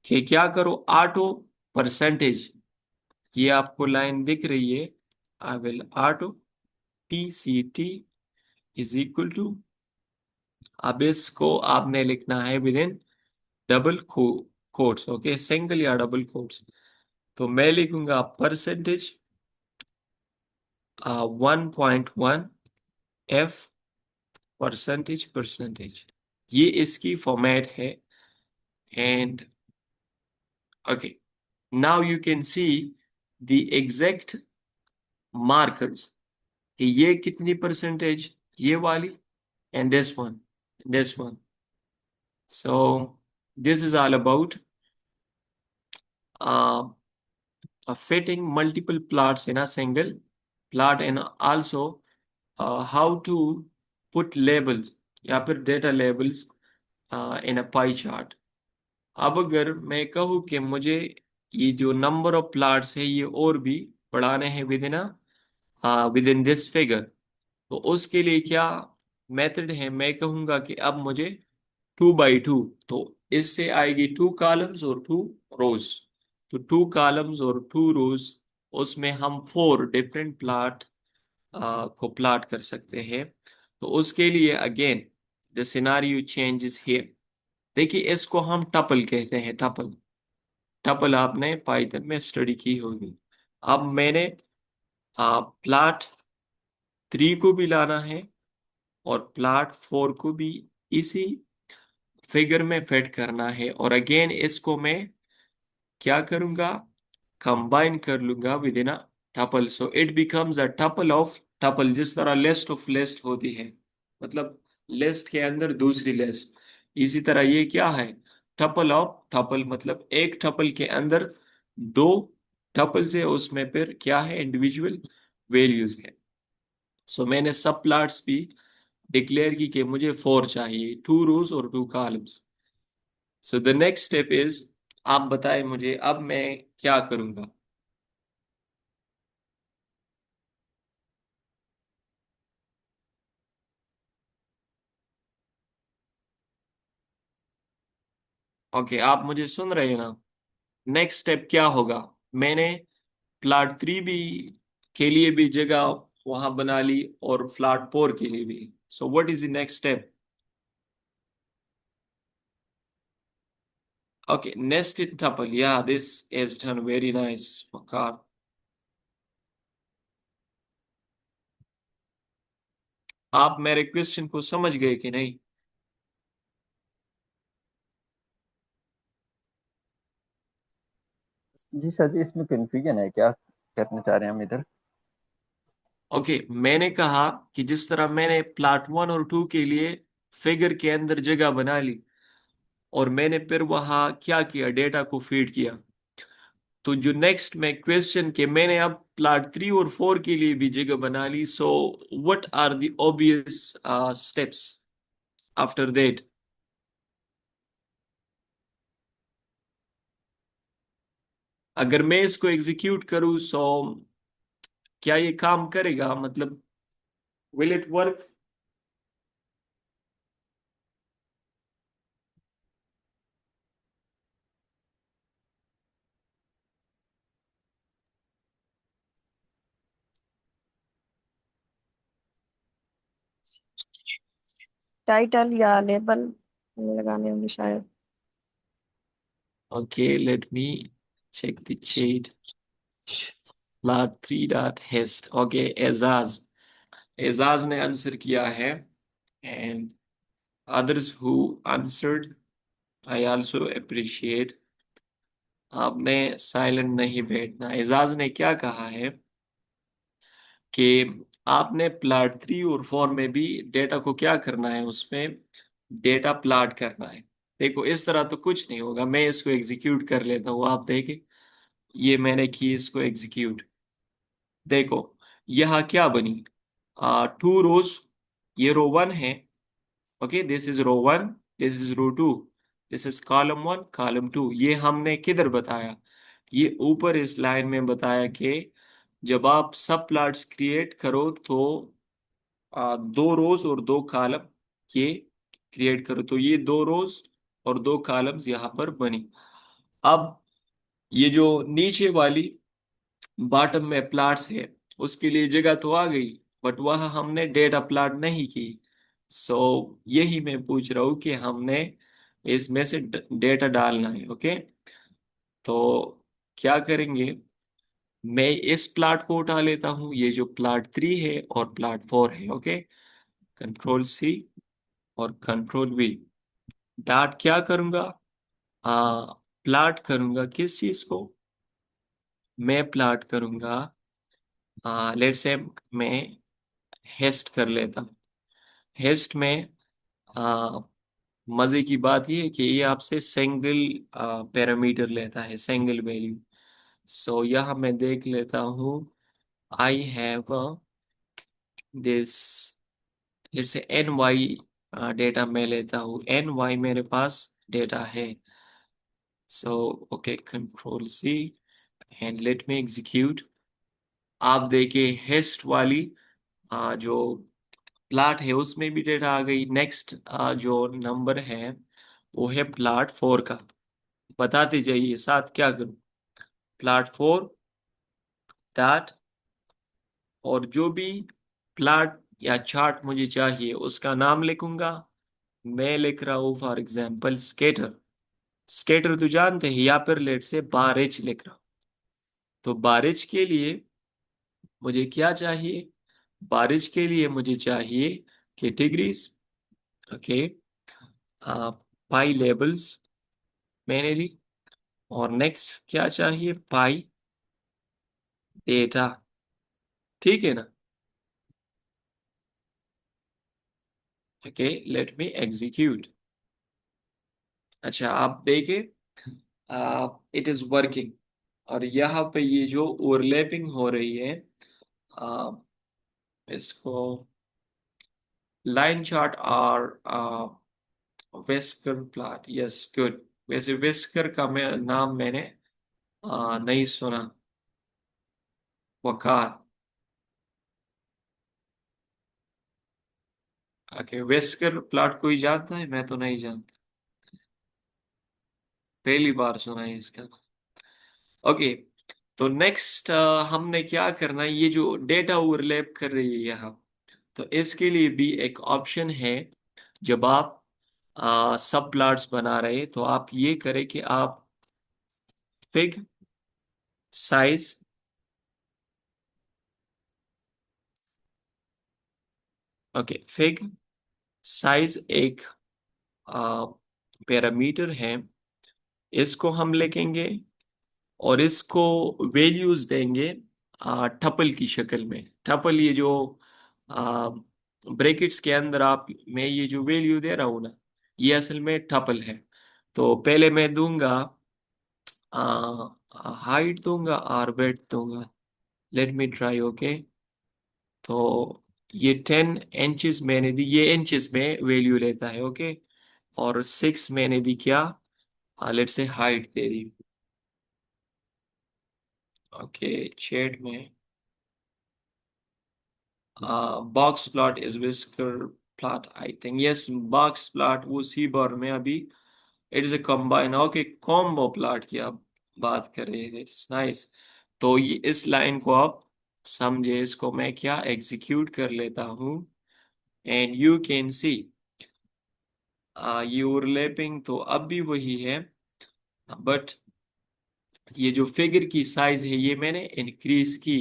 कि क्या करो, ऑटो परसेंटेज, ये आपको लाइन दिख रही है, I will auto PCT is equal to, अब इसको आपने लिखना है within double quotes, okay, single या डबल कोट्स। तो मैं लिखूंगा परसेंटेज 1.1 F परसेंटेज परसेंटेज, ये इसकी फॉर्मेट है। And okay, now you can see the exact markers, ये कितनी परसेंटेज, ये वाली, and this one. So this is all about uh, fitting multiple plots in a single plot, and also how to put labels या फिर data labels in a pie chart। अब अगर मैं कहूँ कि मुझे ये जो नंबर ऑफ प्लॉट्स है ये और भी बढ़ाने हैं विद इन दिस फिगर, तो उसके लिए क्या मेथड है, मैं कहूंगा कि अब मुझे 2 बाई 2, तो इससे आएगी 2 कॉलम्स और 2 रोज। तो 2 कॉलम्स और 2 रोज, उसमें हम 4 डिफरेंट प्लाट को प्लाट कर सकते हैं। तो उसके लिए again the scenario changes here. देखिए, इसको हम टपल कहते हैं, टपल। टपल आपने पाइथन में स्टडी की होगी। अब मैंने प्लाट 3 को भी लाना है और प्लाट 4 को भी इसी फिगर में फिट करना है, और अगेन इसको मैं क्या करूंगा, कंबाइन कर लूंगा with in a tuple, so it becomes a tuple of tuple. जिस तरह लिस्ट ऑफ लिस्ट होती है, मतलब लिस्ट के अंदर दूसरी लिस्ट, इसी तरह ये क्या है, टपल ऑफ टपल, मतलब एक टपल के अंदर 2 टपल्स है, उसमें फिर क्या है, इंडिविजुअल वैल्यूज है। सो मैंने सब प्लॉट्स भी डिक्लेयर की कि मुझे 4 चाहिए, 2 रोज और 2 columns. So the next step is, आप बताएं मुझे अब मैं क्या करूंगा। ओके, आप मुझे सुन रहे हैं ना। नेक्स्ट स्टेप क्या होगा, मैंने प्लाट 3 भी के लिए भी जगह वहां बना ली और प्लाट 4 के लिए भी। So what is the next step? Okay, nested tuple, yeah, this is done very nice, Waqar. आप मेरे क्वेश्चन को समझ गए कि नहीं? जी सर जी, इसमें कंफ्यूजन है, क्या करना चाह रहे हैं हम इधर? ओके, मैंने कहा कि जिस तरह मैंने प्लाट 1 और 2 के लिए फिगर के अंदर जगह बना ली, और मैंने फिर वहां क्या किया, डेटा को फीड किया। तो जो नेक्स्ट में क्वेश्चन के, मैंने अब प्लाट 3 और 4 के लिए भी जगह बना ली। So what are the obvious steps after that? अगर मैं इसको एग्जीक्यूट करूं, सो क्या ये काम करेगा, मतलब विल इट वर्क? टाइटल या लेबल लगाने होंगे शायद। Okay, let me check the chat. Plot 3 dot hist, okay, Ejaz, Ejaz ने आंसर किया है। And others who answered, I also appreciate। आपने साइलेंट नहीं बैठना। एजाज ने क्या कहा है कि आपने प्लाट 3 और 4 में भी डेटा को क्या करना है, उसमें डेटा प्लाट करना है। देखो, इस तरह तो कुछ नहीं होगा, मैं इसको एग्जीक्यूट कर लेता हूँ, आप देखें। ये मैंने की इसको एग्जीक्यूट। देखो, यहाँ क्या बनी, 2 रोज, ये रो 1 है। Okay, this is row 1, this is row 2, this is column 1, column 2। ये हमने किधर बताया, ये ऊपर इस लाइन में बताया कि जब आप सब प्लॉट्स क्रिएट करो तो 2 रोज और 2 कॉलम ये क्रिएट करो। तो ये 2 रोज और 2 कॉलम्स यहाँ पर बनी। अब ये जो नीचे वाली बॉटम में प्लॉट्स है, उसके लिए जगह तो आ गई, बट वह हमने डेटा प्लॉट नहीं की। सो यही मैं पूछ रहा हूँ कि हमने इसमें से डेटा डालना है। ओके, तो क्या करेंगे, मैं इस प्लॉट को उठा लेता हूँ, ये जो प्लॉट 3 है और प्लॉट 4 है। ओके, कंट्रोल C और कंट्रोल V। डॉट क्या करूंगा, प्लॉट करूंगा किस चीज को, मैं प्लॉट करूंगा, लेट्स से मैं हेस्ट कर लेता हूँ। हेस्ट में आ, मजे की बात यह है कि ये आपसे सिंगल पैरामीटर लेता है, सिंगल वैल्यू। सो यहाँ मैं देख लेता हूँ, I have this, let's say NY data मैं लेता हूँ, NY मेरे पास डेटा है। So okay, control C and let me execute. आप देखिए, हेस्ट वाली जो प्लाट है उसमें भी डेटा आ गई। नेक्स्ट जो नंबर है वो है प्लाट 4 का। बताते जाइए साथ क्या करूं। प्लाट 4 डॉट, और जो भी प्लाट या चार्ट मुझे चाहिए उसका नाम लिखूंगा। मैं लिख रहा हूं फॉर एग्जांपल स्केटर। स्केटर तो जानते हैं, या फिर लेट से बारिश लिख रहा हूं। तो बारिश के लिए मुझे क्या चाहिए? बारिश के लिए मुझे चाहिए कैटेगरीज। ओके, पाई लेबल्स मैंने ली। और नेक्स्ट क्या चाहिए? पाई डेटा। ठीक है ना? ओके, लेट मी एग्जीक्यूट। अच्छा, आप देखें, इट इज वर्किंग। और यहाँ पे ये जो ओवरलैपिंग हो रही है, आ, इसको लाइन चार्ट और वेस्कर प्लॉट, यस गुड। वैसे वेस्कर का नाम मैंने नहीं सुना। वकार। ओके, वेस्कर प्लॉट कोई जानता है? मैं तो नहीं जानता, पहली बार सुना है इसका। ओके, तो नेक्स्ट हमने क्या करना है, ये जो डेटा ओवरलैप कर रही है यहाँ, तो इसके लिए भी एक ऑप्शन है। जब आप सब प्लॉट्स बना रहे हैं, तो आप ये करें कि आप fig size, okay fig size एक पैरामीटर है, इसको हम लिखेंगे और इसको वैल्यूज देंगे टपल की शक्ल में। टपल, ये जो ब्रैकेट्स के अंदर आप, मैं ये जो वैल्यू दे रहा हूं ना, ये असल में टपल है। तो पहले मैं दूंगा हाइट दूंगा और वेट दूंगा। Let me try. ओके, तो ये 10 इंचेस मैंने दी, ये इंचेस में वैल्यू लेता है। ओके, और 6 मैंने दी क्या, लेट से हाइट दे दी। ओके, चैट में box plot is whisker plot, I think yes. Box plot वो सी बार में अभी it is A combine, okay combo plot की आप बात कर रहे हैं, इट्स नाइस। तो ये इस लाइन को आप समझे, इसको मैं क्या एग्जीक्यूट कर लेता हूँ, एंड यू कैन सी ये ओवरलैपिंग तो अब भी वही है, बट ये जो फिगर की साइज है ये मैंने इंक्रीज की।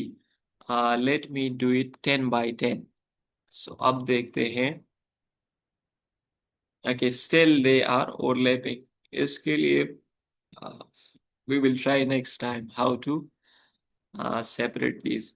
Let me do it 10 by 10। So अब देखते हैं। Okay, still they are overlapping. इसके लिए we will try next time how to separate these।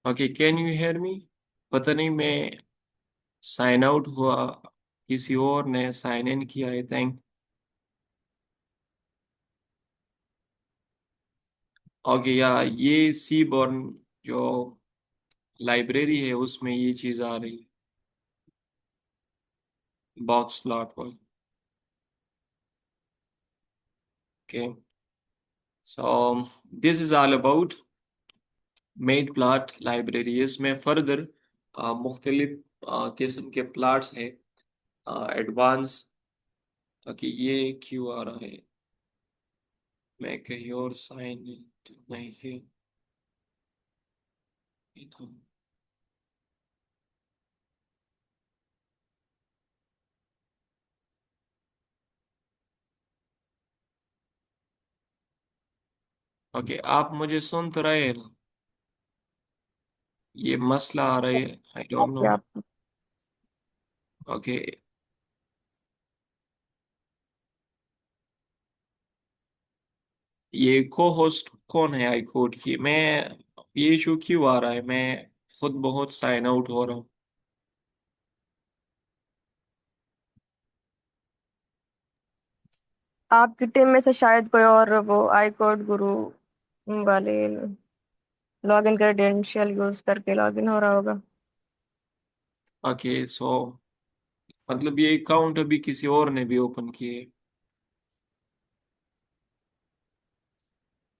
Okay, can you hear me? पता नहीं, मैं साइन आउट हुआ, किसी और ने साइन इन किया, आई थिंक। ओके, या ये सी बॉर्न जो लाइब्रेरी है उसमें ये चीज आ रही है। box plot one. Okay, so this is all about made plot library. इसमें फर्दर मुख्तलिफ किस्म के प्लाट्स हैं, एडवांस। कि ये क्यों आ रहा है, मैं कहीं और साइन नहीं है ये तो। ओके, आप मुझे सुन तो रहे हैं ना? ये मसला आ रहा है, आई डोंट नो। आप ओके, ये को होस्ट कौन है आई कोड की? मैं, ये इशू क्यों आ रहा है? मैं खुद बहुत साइन आउट हो रहा हूँ। आपकी टीम में से शायद कोई और वो आई कोड गुरु वाले लॉगिन क्रेडेंशियल यूज करके लॉगिन हो रहा होगा। ओके, सो मतलब ये अकाउंट अभी किसी और ने भी ओपन किए?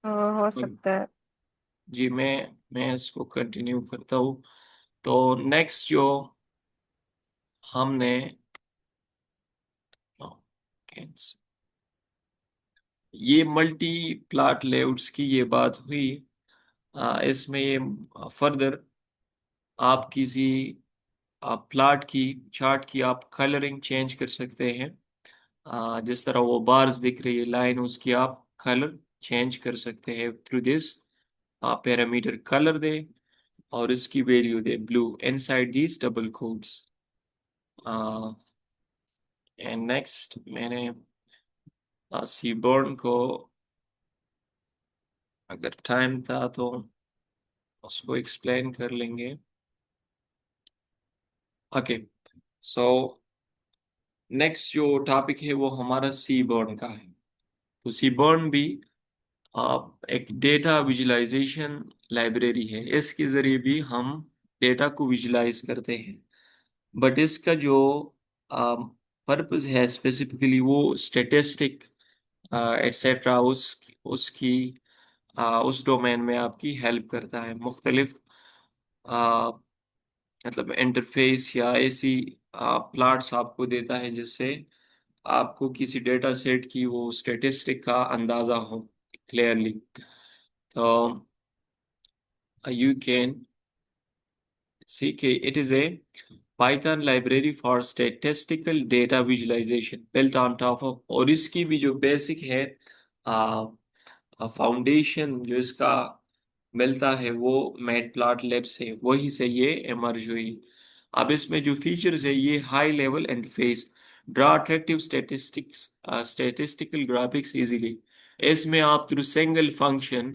हो सकता है। जी, मैं इसको कंटिन्यू करता हूँ। तो नेक्स्ट जो हमने, cancel। ये मल्टी प्लाट लेआउट्स की ये बात हुई। इसमें ये फर्दर आप किसी प्लाट की चार्ट की आप कलरिंग चेंज कर सकते हैं। जिस तरह वो बार्स दिख रही है, लाइन, उसकी आप कलर चेंज कर सकते हैं थ्रू दिस। आप पैरामीटर कलर दे और इसकी value they blue inside these double quotes. And next मैंने सीबर्न को, अगर टाइम था तो उसको एक्सप्लेन कर लेंगे। ओके, सो नेक्स्ट जो टॉपिक है वो हमारा सीबर्न का है। तो सीबर्न भी एक डेटा विजुलाइजेशन लाइब्रेरी है। इसके जरिए भी हम डेटा को विजुलाइज करते हैं। बट इसका जो पर्पस है स्पेसिफिकली वो स्टेटिस्टिक एटसेट्रा उसकी उस डोमेन में आपकी हेल्प करता है। मुख्तलिफ मतलब इंटरफेस या ऐसी प्लॉट्स आपको देता है जिससे आपको किसी डेटा सेट की वो स्टेटिस्टिक का अंदाजा हो क्लियरली। तो यू कैन सी के it is a Python library for statistical data visualization built on top of, और इसकी भी जो बेसिक है फाउंडेशन जो इसका मिलता है वो मैट प्लॉट लैब से, वही से ये इमर्ज हुई। अब इसमें जो फीचर्स है, ये high level interface, draw attractive statistical graphics easily. इसमें आप थ्रू सिंगल फंक्शन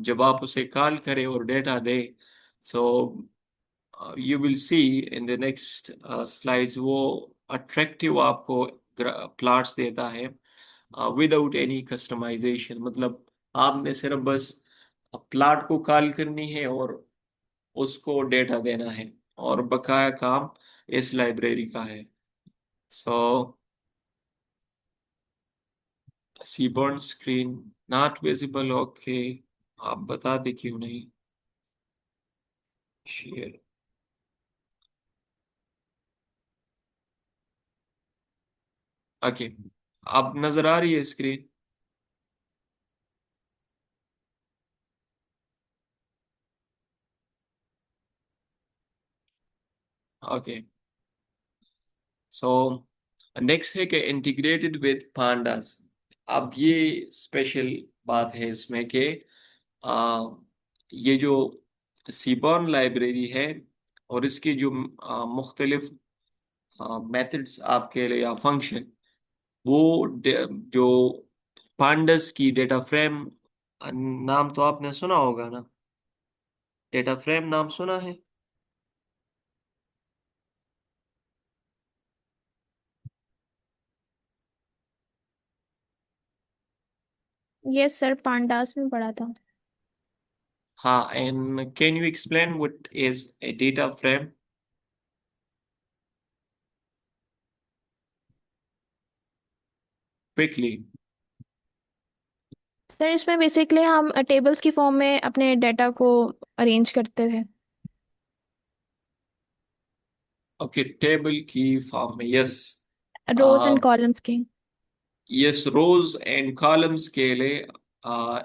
जब आप उसे कॉल करें और data they, so you will see in the next slides, वो अट्रैक्टिव आपको प्लॉट्स देता है विदाउट एनी कस्टमाइजेशन। मतलब आपने सिर्फ बस प्लॉट को कॉल करनी है और उसको डेटा देना है, और बकाया काम इस लाइब्रेरी का है। सो सीबर्न स्क्रीन नॉट विजिबल, ओके, आप बता दे क्यों नहीं शेयर। ओके, अब नजर आ रही है स्क्रीन? ओके, सो नेक्स्ट है कि इंटीग्रेटेड विद पांडास। अब ये स्पेशल बात है इसमें कि आ, ये जो सीबॉर्न लाइब्रेरी है और इसकी जो मुख्तलिफ मेथड्स आपके लिए या फंक्शन, वो जो पांडस की डेटा फ्रेम, नाम तो आपने सुना होगा ना? डेटा फ्रेम नाम सुना है? यस सर, पांडास में पढ़ा था। हाँ, and can you explain what is a data frame? Quickly. Sir इसमें बेसिकली हम टेबल्स की फॉर्म में अपने डाटा को अरेंज करते थे। ओके, टेबल की फॉर्म में, यस। रोज एंड कॉलम्स की। यस, रोज एंड कॉलम्स के लिए,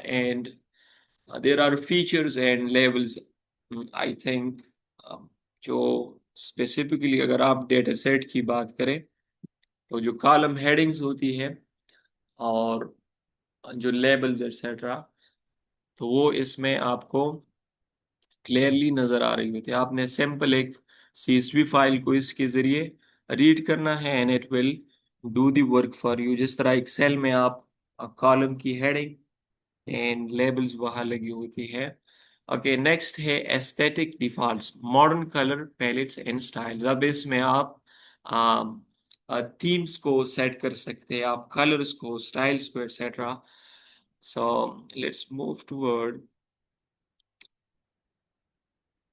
and there are features and labels, I think, जो स्पेसिफिकली अगर आप डेटा सेट की बात करें तो जो कॉलम हेडिंग्स होती है और जो लेबल्स एक्सेट्रा, तो वो इसमें आपको क्लियरली नजर आ रही होती है। आपने सिंपल एक CSV फाइल को इसके जरिए रीड करना है and it will do the work for you. जिस तरह एक सेल में आप कॉलम की हेडिंग एंड लेबल्स वहां लगी होती है। ओके, नेक्स्ट है aesthetic defaults, modern colour pallets and styles. अब इसमें आप थीम्स को सेट कर सकते हैं, आप कलर्स को, स्टाइल्स को, etcetera. So let's move toward,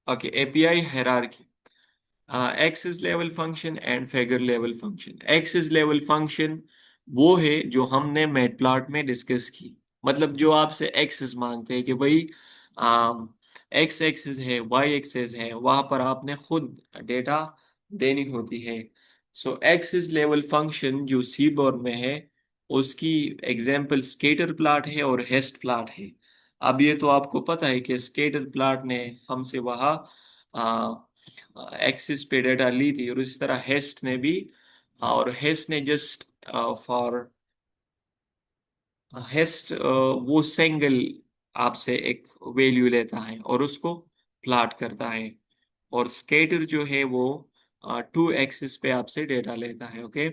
okay, API hierarchy, axes level function and figure level function. Axes level function वो है जो हमने मैटप्लॉट में डिस्कस की, मतलब जो आपसे एक्सेस मांगते हैं कि भाई एक्स एक्सेस है, वाई एक्सेस है, वहां पर आपने खुद डेटा देनी होती है। सो एक्सेस लेवल फंक्शन जो सीबोर्न में है उसकी एग्जाम्पल स्केटर प्लॉट है और हेस्ट प्लॉट है। अब ये तो आपको पता है कि स्केटर प्लॉट ने हमसे वहाँ एक्सिस पे डेटा ली थी, और इस तरह हेस्ट ने भी। और हेस्ट ने जस्ट फॉर हेस्ट वो सिंगल आपसे एक वैल्यू लेता है और उसको प्लॉट करता है, और स्केटर जो है वो 2 एक्सिस पे आपसे डेटा लेता है। ओके,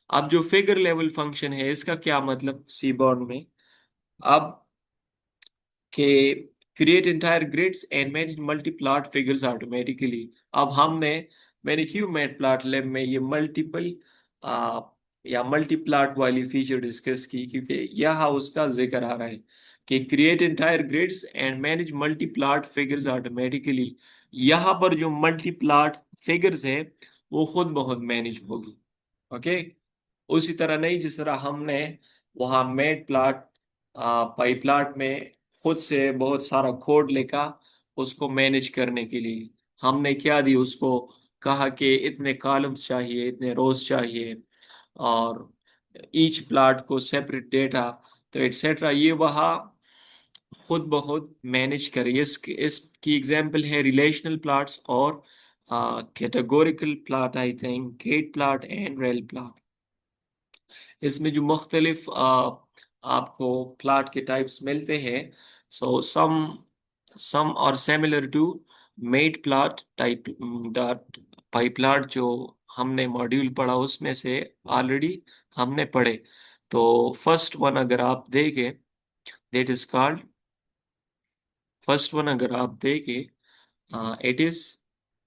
अब जो फिगर लेवल फंक्शन है इसका क्या मतलब सीबॉर्न में, अब कि create entire grids and manage multi plot figures automatically. अब मैंने क्यों मैटप्लॉट लैब में ये मल्टीपल या मल्टी प्लॉट वाली फीचर डिस्कस की, क्योंकि यहाँ उसका जिक्र आ रहा है कि create entire grids and manage multi plot figures automatically. यहाँ पर जो मल्टी प्लॉट फिगर्स है वो खुद ब खुद मैनेज होगी। ओके, उसी तरह नहीं जिस तरह हमने वहां मेड प्लाट पाई प्लाट में खुद से बहुत सारा कोड लिखा उसको मैनेज करने के लिए। हमने क्या दी उसको, कहा कि इतने कॉलम्स चाहिए, इतने रोज चाहिए, और ईच प्लाट को सेपरेट डेटा, तो एटसेट्रा, ये वहाँ खुद ब खुद मैनेज करे। इसकी एग्जांपल है रिलेशनल प्लॉट्स और categorical plot, I think cat plot and rel plot. इसमें जो मुख्तलिफ आपको प्लाट के टाइप्स मिलते हैं, सो सम और similar to mat plot type dot pie plot, जो हमने मॉड्यूल पढ़ा उसमें से ऑलरेडी हमने पढ़े। तो फर्स्ट वन अगर आप देखें, that is called, first one अगर आप देखें, इट इज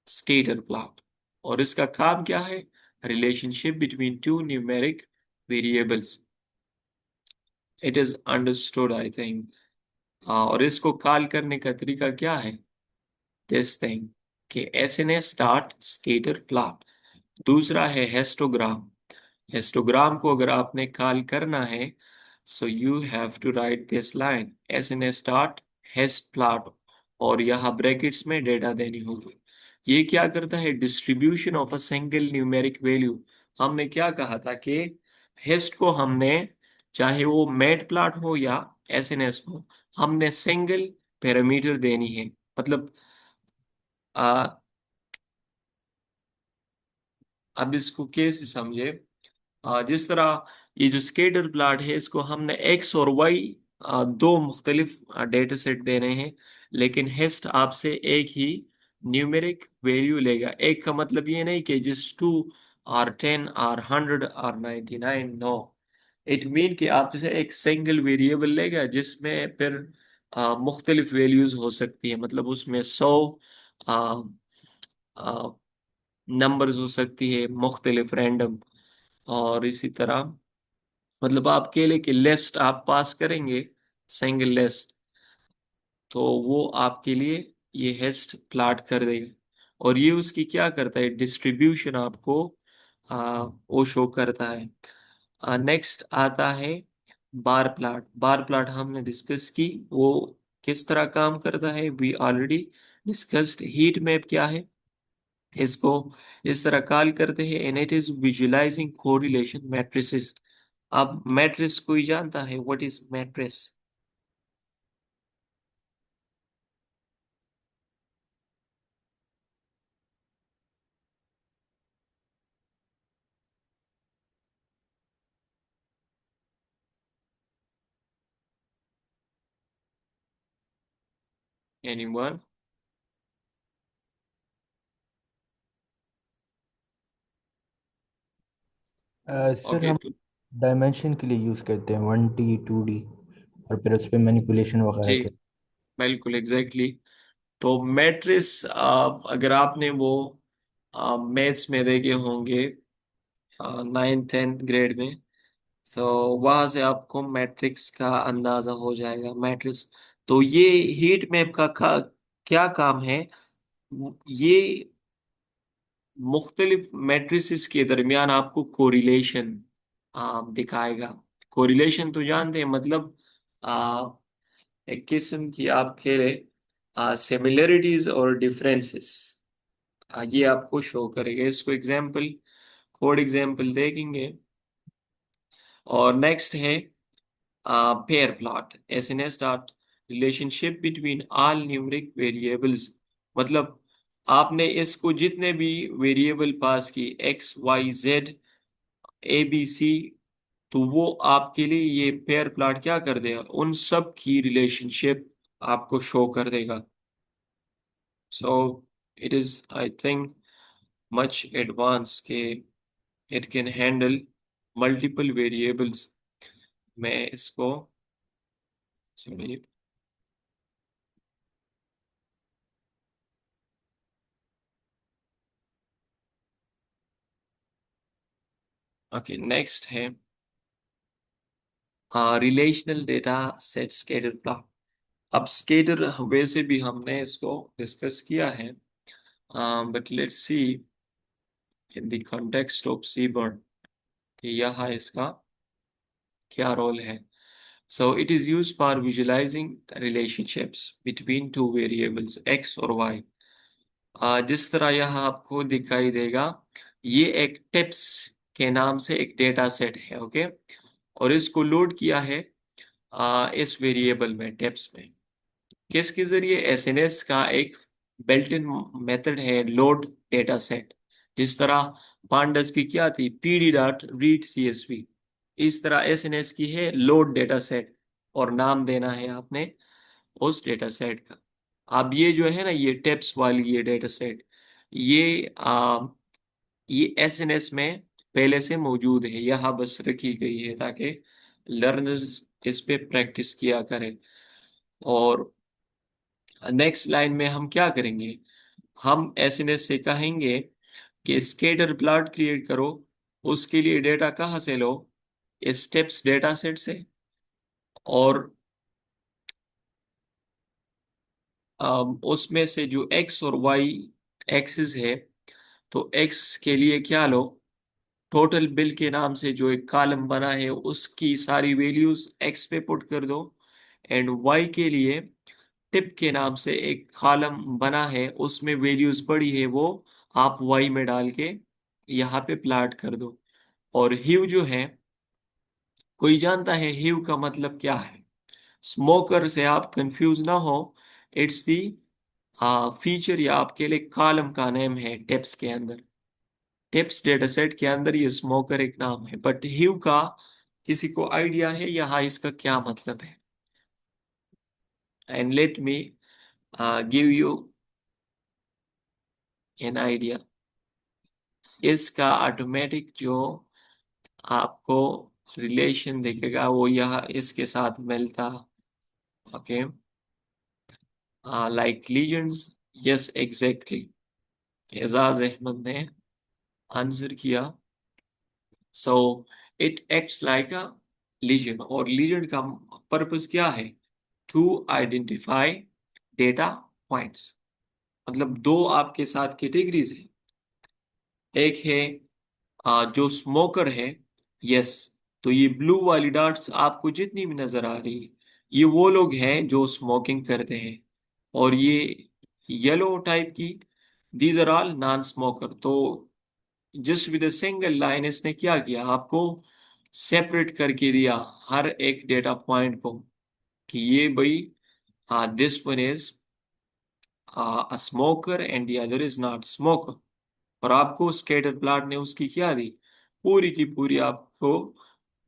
स्केटर प्लॉट, और इसका काम क्या है, relationship between two numeric variables. It is understood I think. और इसको कॉल करने का तरीका क्या है, दिस थिंग, कि SNS डॉट स्केटर प्लॉट। दूसरा है हेस्टोग्राम। हिस्टोग्राम को अगर आपने कॉल करना है, so you have to write this line SNS dot hist plot, और यहाँ ब्रैकेट्स में डेटा देनी होगी। ये क्या करता है, distribution of a single numeric value. हमने क्या कहा था कि हेस्ट को हमने, चाहे वो मैट प्लॉट हो या SNS हो, हमने सिंगल पैरामीटर देनी है। मतलब आ, अब इसको कैसे समझे, जिस तरह ये जो स्केटर प्लॉट है इसको हमने एक्स और वाई दो मुख्तलिफ डेटा सेट देने हैं, लेकिन हेस्ट आपसे एक ही न्यूमेरिक वैल्यू लेगा। एक का मतलब ये नहीं कि जिस 2 और 10 और 100 और 99, नो, इट मीन कि आपसे एक सिंगल वेरिएबल लेगा जिसमें फिर मुख्तलिफ वैल्यूज हो सकती है, मतलब उसमें 100 नंबर्स हो सकती है मुख्तलिफ रैंडम। और इसी तरह मतलब आप केले की लिस्ट आप पास करेंगे, सिंगल लिस्ट, तो वो आपके लिए ये हेस्ट प्लाट कर देगा, और ये उसकी क्या करता है, डिस्ट्रीब्यूशन आपको वो शो करता है। नेक्स्ट आता है बार प्लाट। बार प्लाट हमने डिस्कस की, वो किस तरह काम करता है we already discussed. Heat map क्या है, इसको इस तरह कॉल करते हैं, and it is visualizing correlation matrices. अब मैट्रिक्स कोई जानता है, what is matrix? Anyone? Sir okay, हम डायमेंशन के लिए यूज़ करते हैं 1D 2D, और फिर उस पर मैनिपुलेशन वगैरह जी करते बिल्कुल एग्जैक्टली तो मैट्रिक्स, अगर आपने वो मैथ्स में देखे होंगे 9th 10th ग्रेड में, तो वहां से आपको मैट्रिक्स का अंदाजा हो जाएगा। मैट्रिक्स, तो ये हीट मैप का क्या काम है, ये मुख्तलिफ मैट्रिसेस के दरमियान आपको कोरिलेशन दिखाएगा। कोरिलेशन तो जानते हैं, मतलब आ, एक किस्म की आपके सिमिलरिटीज और डिफरेंसेस ये आपको शो करेगा। इसको एग्जाम्पल, कोड एग्जाम्पल देखेंगे। और नेक्स्ट है pair plot, SNS dot relationship between all numeric variables. मतलब आपने इसको जितने भी वेरिएबल पास की, X Y Z A B C, तो वो आपके लिए ये पेयर प्लॉट क्या कर देगा, उन सब की रिलेशनशिप आपको शो कर देगा। So it is I think much advance के it can handle multiple variables. मैं इसको चलिए, ओके नेक्स्ट है relational data set scatter plot. अब स्केटर वैसे भी हमने इसको डिस्कस किया है, but let's see in the context of Seaborn कि यहाँ इसका क्या रोल है। So it is use for visualizing relationships between two variables X और वाई। जिस तरह यहाँ आपको दिखाई देगा, ये एक टिप्स के नाम से एक डेटा सेट है, ओके। और इसको लोड किया है इस वेरिएबल में, टिप्स में, किसके जरिए, एसएनएस का एक बिल्ट इन मेथड है लोड डेटा सेट। जिस तरह पांडस की क्या थी, पीडी डॉट रीड सीएसवी, इस तरह एसएनएस की है लोड डेटा सेट, और नाम देना है आपने उस डेटा सेट का। अब ये जो है ना, ये टेप्स वाली ये डेटा सेट, ये ये एसएनएस में पहले से मौजूद है, यहाँ बस रखी गई है ताकि लर्नर्स इस पे प्रैक्टिस किया करें। और नेक्स्ट लाइन में हम क्या करेंगे, हम एसएनएस से कहेंगे कि स्केटर प्लॉट क्रिएट करो। उसके लिए डेटा कहाँ से लो, स्टेप्स डेटा सेट से। और उसमें से जो एक्स और वाई एक्सिस है, तो एक्स के लिए क्या लो, टोटल बिल के नाम से जो एक कॉलम बना है उसकी सारी वैल्यूज एक्स पे पुट कर दो। एंड वाई के लिए टिप के नाम से एक कॉलम बना है, उसमें वैल्यूज पड़ी है, वो आप वाई में डाल के यहाँ पे प्लाट कर दो। और ह्यू जो है, कोई जानता है ह्यू का मतलब क्या है? स्मोकर से आप कंफ्यूज ना हो, इट्स दी फीचर या आपके लिए कॉलम का नेम है टिप्स के अंदर। टिप्स डेटा सेट के अंदर ये स्मोकर एक नाम है, बट ह्यू का किसी को आइडिया है यहाँ इसका क्या मतलब है? And let me give you an idea. इसका ऑटोमेटिक जो आपको रिलेशन दिखेगा वो यहाँ इसके साथ मिलता, okay, like legends. Yes exactly, Ejaz Ahmed ने आंसर किया। So it acts like a legend, और लीजेंड का पर्पस क्या है, टू आइडेंटिफाई डेटा पॉइंट्स। मतलब दो आपके साथ कैटेगरीज है, एक है जो स्मोकर है, यस, तो ये ब्लू वाली डॉट्स आपको जितनी भी नजर आ रही है, ये वो लोग हैं जो स्मोकिंग करते हैं। और ये येलो टाइप की, these are all non smoker. तो जस्ट विद सिंगल लाइन इसने क्या किया, आपको सेपरेट करके दिया हर एक डेटा पॉइंट को, कि ये भाई this one is a smoker and the other is not smoker। और आपको स्कैटर प्लॉट ने उसकी क्या दी, पूरी की पूरी आपको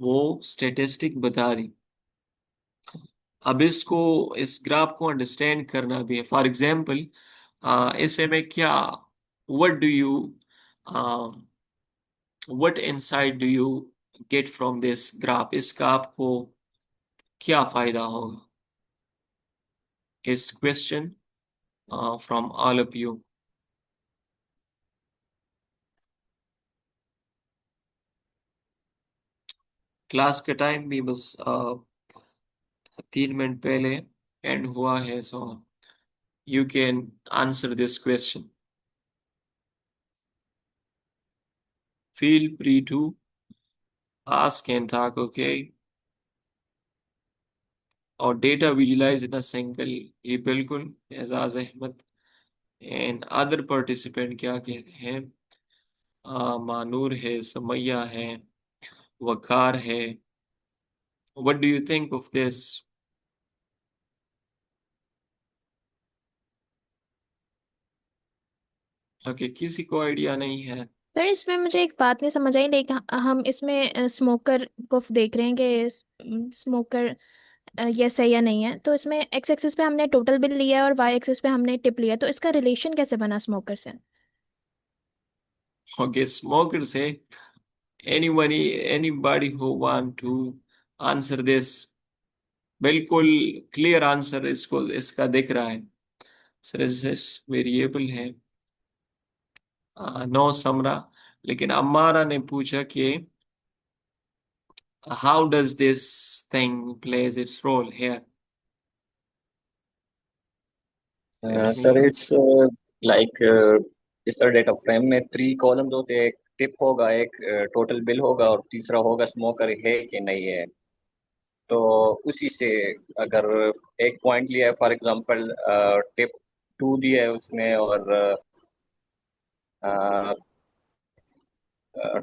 वो स्टेटिस्टिक बता दी। अब इसको, इस ग्राफ को अंडरस्टैंड करना भी है। फॉर एग्जाम्पल इसे में क्या, what do you what insight do you get from this graph, इसका आपको क्या फायदा होगा, इस question from all of you. Class का टाइम भी बस 3 मिनट पहले एंड हुआ है, so you can answer this question, feel free to ask and talk, okay. और data visualise in a single, जी बिल्कुल, Ejaz Ahmed. And other participant क्या कहते हैं, मानूर है, समैया है, वकार है। What do you think of this? Okay, किसी को आइडिया नहीं है। सर इसमें मुझे एक बात नहीं समझ आई, लाइक हम इसमें स्मोकर को देख रहे हैं कि स्मोकर यस है या नहीं है, तो इसमें एक्स एक्सिस पे हमने टोटल बिल लिया है और वाई एक्सिस पे हमने टिप लिया है, तो इसका रिलेशन कैसे बना स्मोकर से? ओके, स्मोकर से anybody who want to answer this, बिल्कुल क्लियर आंसर इसको, इसका दिख रहा है। सर वेरिएबल है, नो समरा। लेकिन अम्मारा ने पूछा कि how does this thing plays its role here. Let me. Sir it's like इस तरह डेटा फ्रेम में 3 कॉलम्स होते हैं, एक टिप होगा, एक टोटल बिल होगा, और तीसरा होगा स्मोकर है कि नहीं है। तो उसी से अगर एक पॉइंट लिया है, फॉर एग्जांपल टिप 2 दिया है उसने, और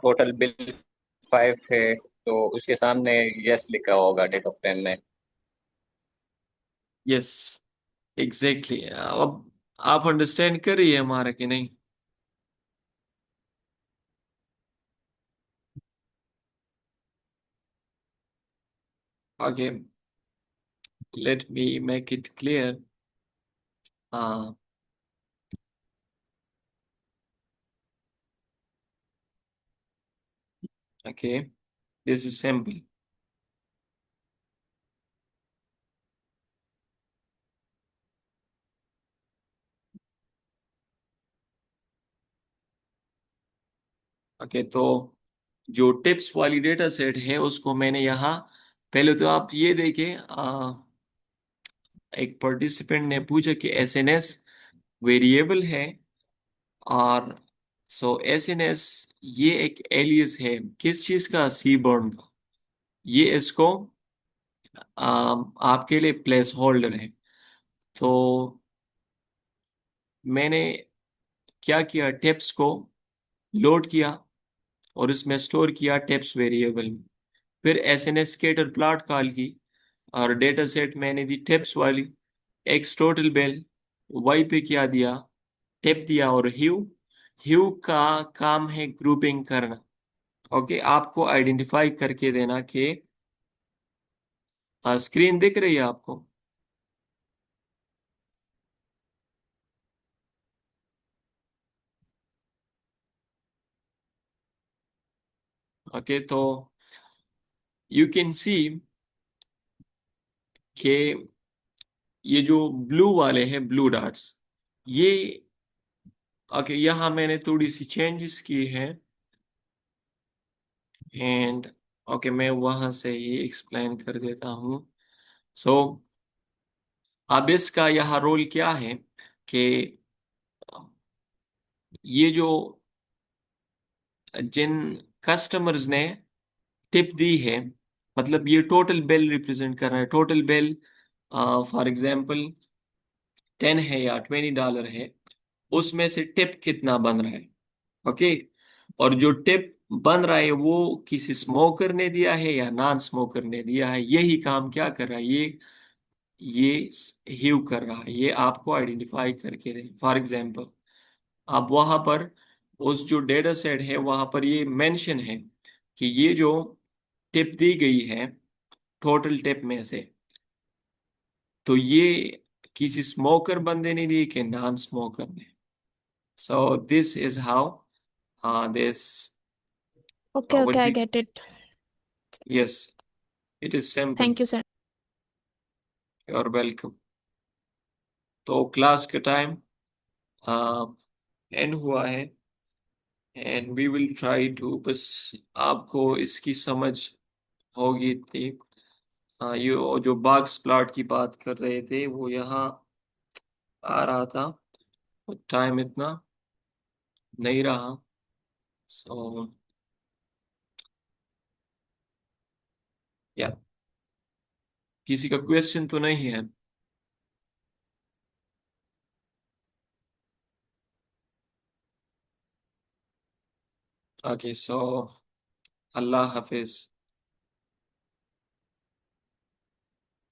टोटल बिल 5 है, तो उसके सामने यस लिखा होगा डेटा फ्रेम में। Yes, exactly. अब आप अंडरस्टैंड कर रही है हमारा कि नहीं? Okay, let me make it clear. Okay, this is simple. Okay, तो जो टिप्स वाली डेटा सेट है उसको मैंने यहाँ, पहले तो आप ये देखें, एक पार्टिसिपेंट ने पूछा कि एसएनएस वेरिएबल है, और सो एसएनएस ये एक एलियास है किस चीज का, सीबर्न का। ये इसको आपके लिए प्लेस होल्डर है। तो मैंने क्या किया, टिप्स को लोड किया और इसमें स्टोर किया टिप्स वेरिएबल में। फिर एसएनएस स्केटर प्लॉट कॉल की, और डेटा सेट मैंने दी टिप्स वाली, एक्स टोटल बिल, वाई पे क्या दिया, टिप दिया, और ह्यू, ह्यू का काम है ग्रुपिंग करना। ओके, आपको आइडेंटिफाई करके देना कि स्क्रीन दिख रही है आपको? ओके, तो यू कैन सी कि ये जो ब्लू वाले हैं, ब्लू डॉट्स, ये, ओके, यहाँ मैंने थोड़ी सी चेंजेस की है। एंड ओके, मैं वहां से ही एक्सप्लेन कर देता हूँ। सो अब इसका यहाँ रोल क्या है कि ये जो जिन कस्टमर्स ने टिप दी है, मतलब ये टोटल बिल रिप्रेजेंट कर रहा है। टोटल बिल फॉर एग्जांपल 10 है या $20 है, उसमें से टिप कितना बन रहा है। ओके, और जो टिप बन रहा है वो किसी स्मोकर ने दिया है या नॉन स्मोकर ने दिया है, यही काम क्या कर रहा है, ये हीव कर रहा है, ये आपको आइडेंटिफाई करके दे। फॉर एग्जांपल अब वहां पर उस जो डेटा सेट है वहां पर ये मेंशन है कि ये जो टिप दी गई है टोटल टिप में से, तो ये किसी स्मोकर बंदे ने दी कि नॉन स्मोकर ने। So this is how this okay what okay, I we get it. yes, it is simple. Thank you sir. You're welcome. तो क्लास का टाइम एंड हुआ है, and we will try to, बस आपको इसकी समझ होगी थी। ये जो बाग्स प्लॉट की बात कर रहे थे वो यहाँ आ रहा था, टाइम इतना नहीं रहा। सो या किसी का क्वेश्चन तो नहीं है? ओके, सो अल्लाह हाफिज।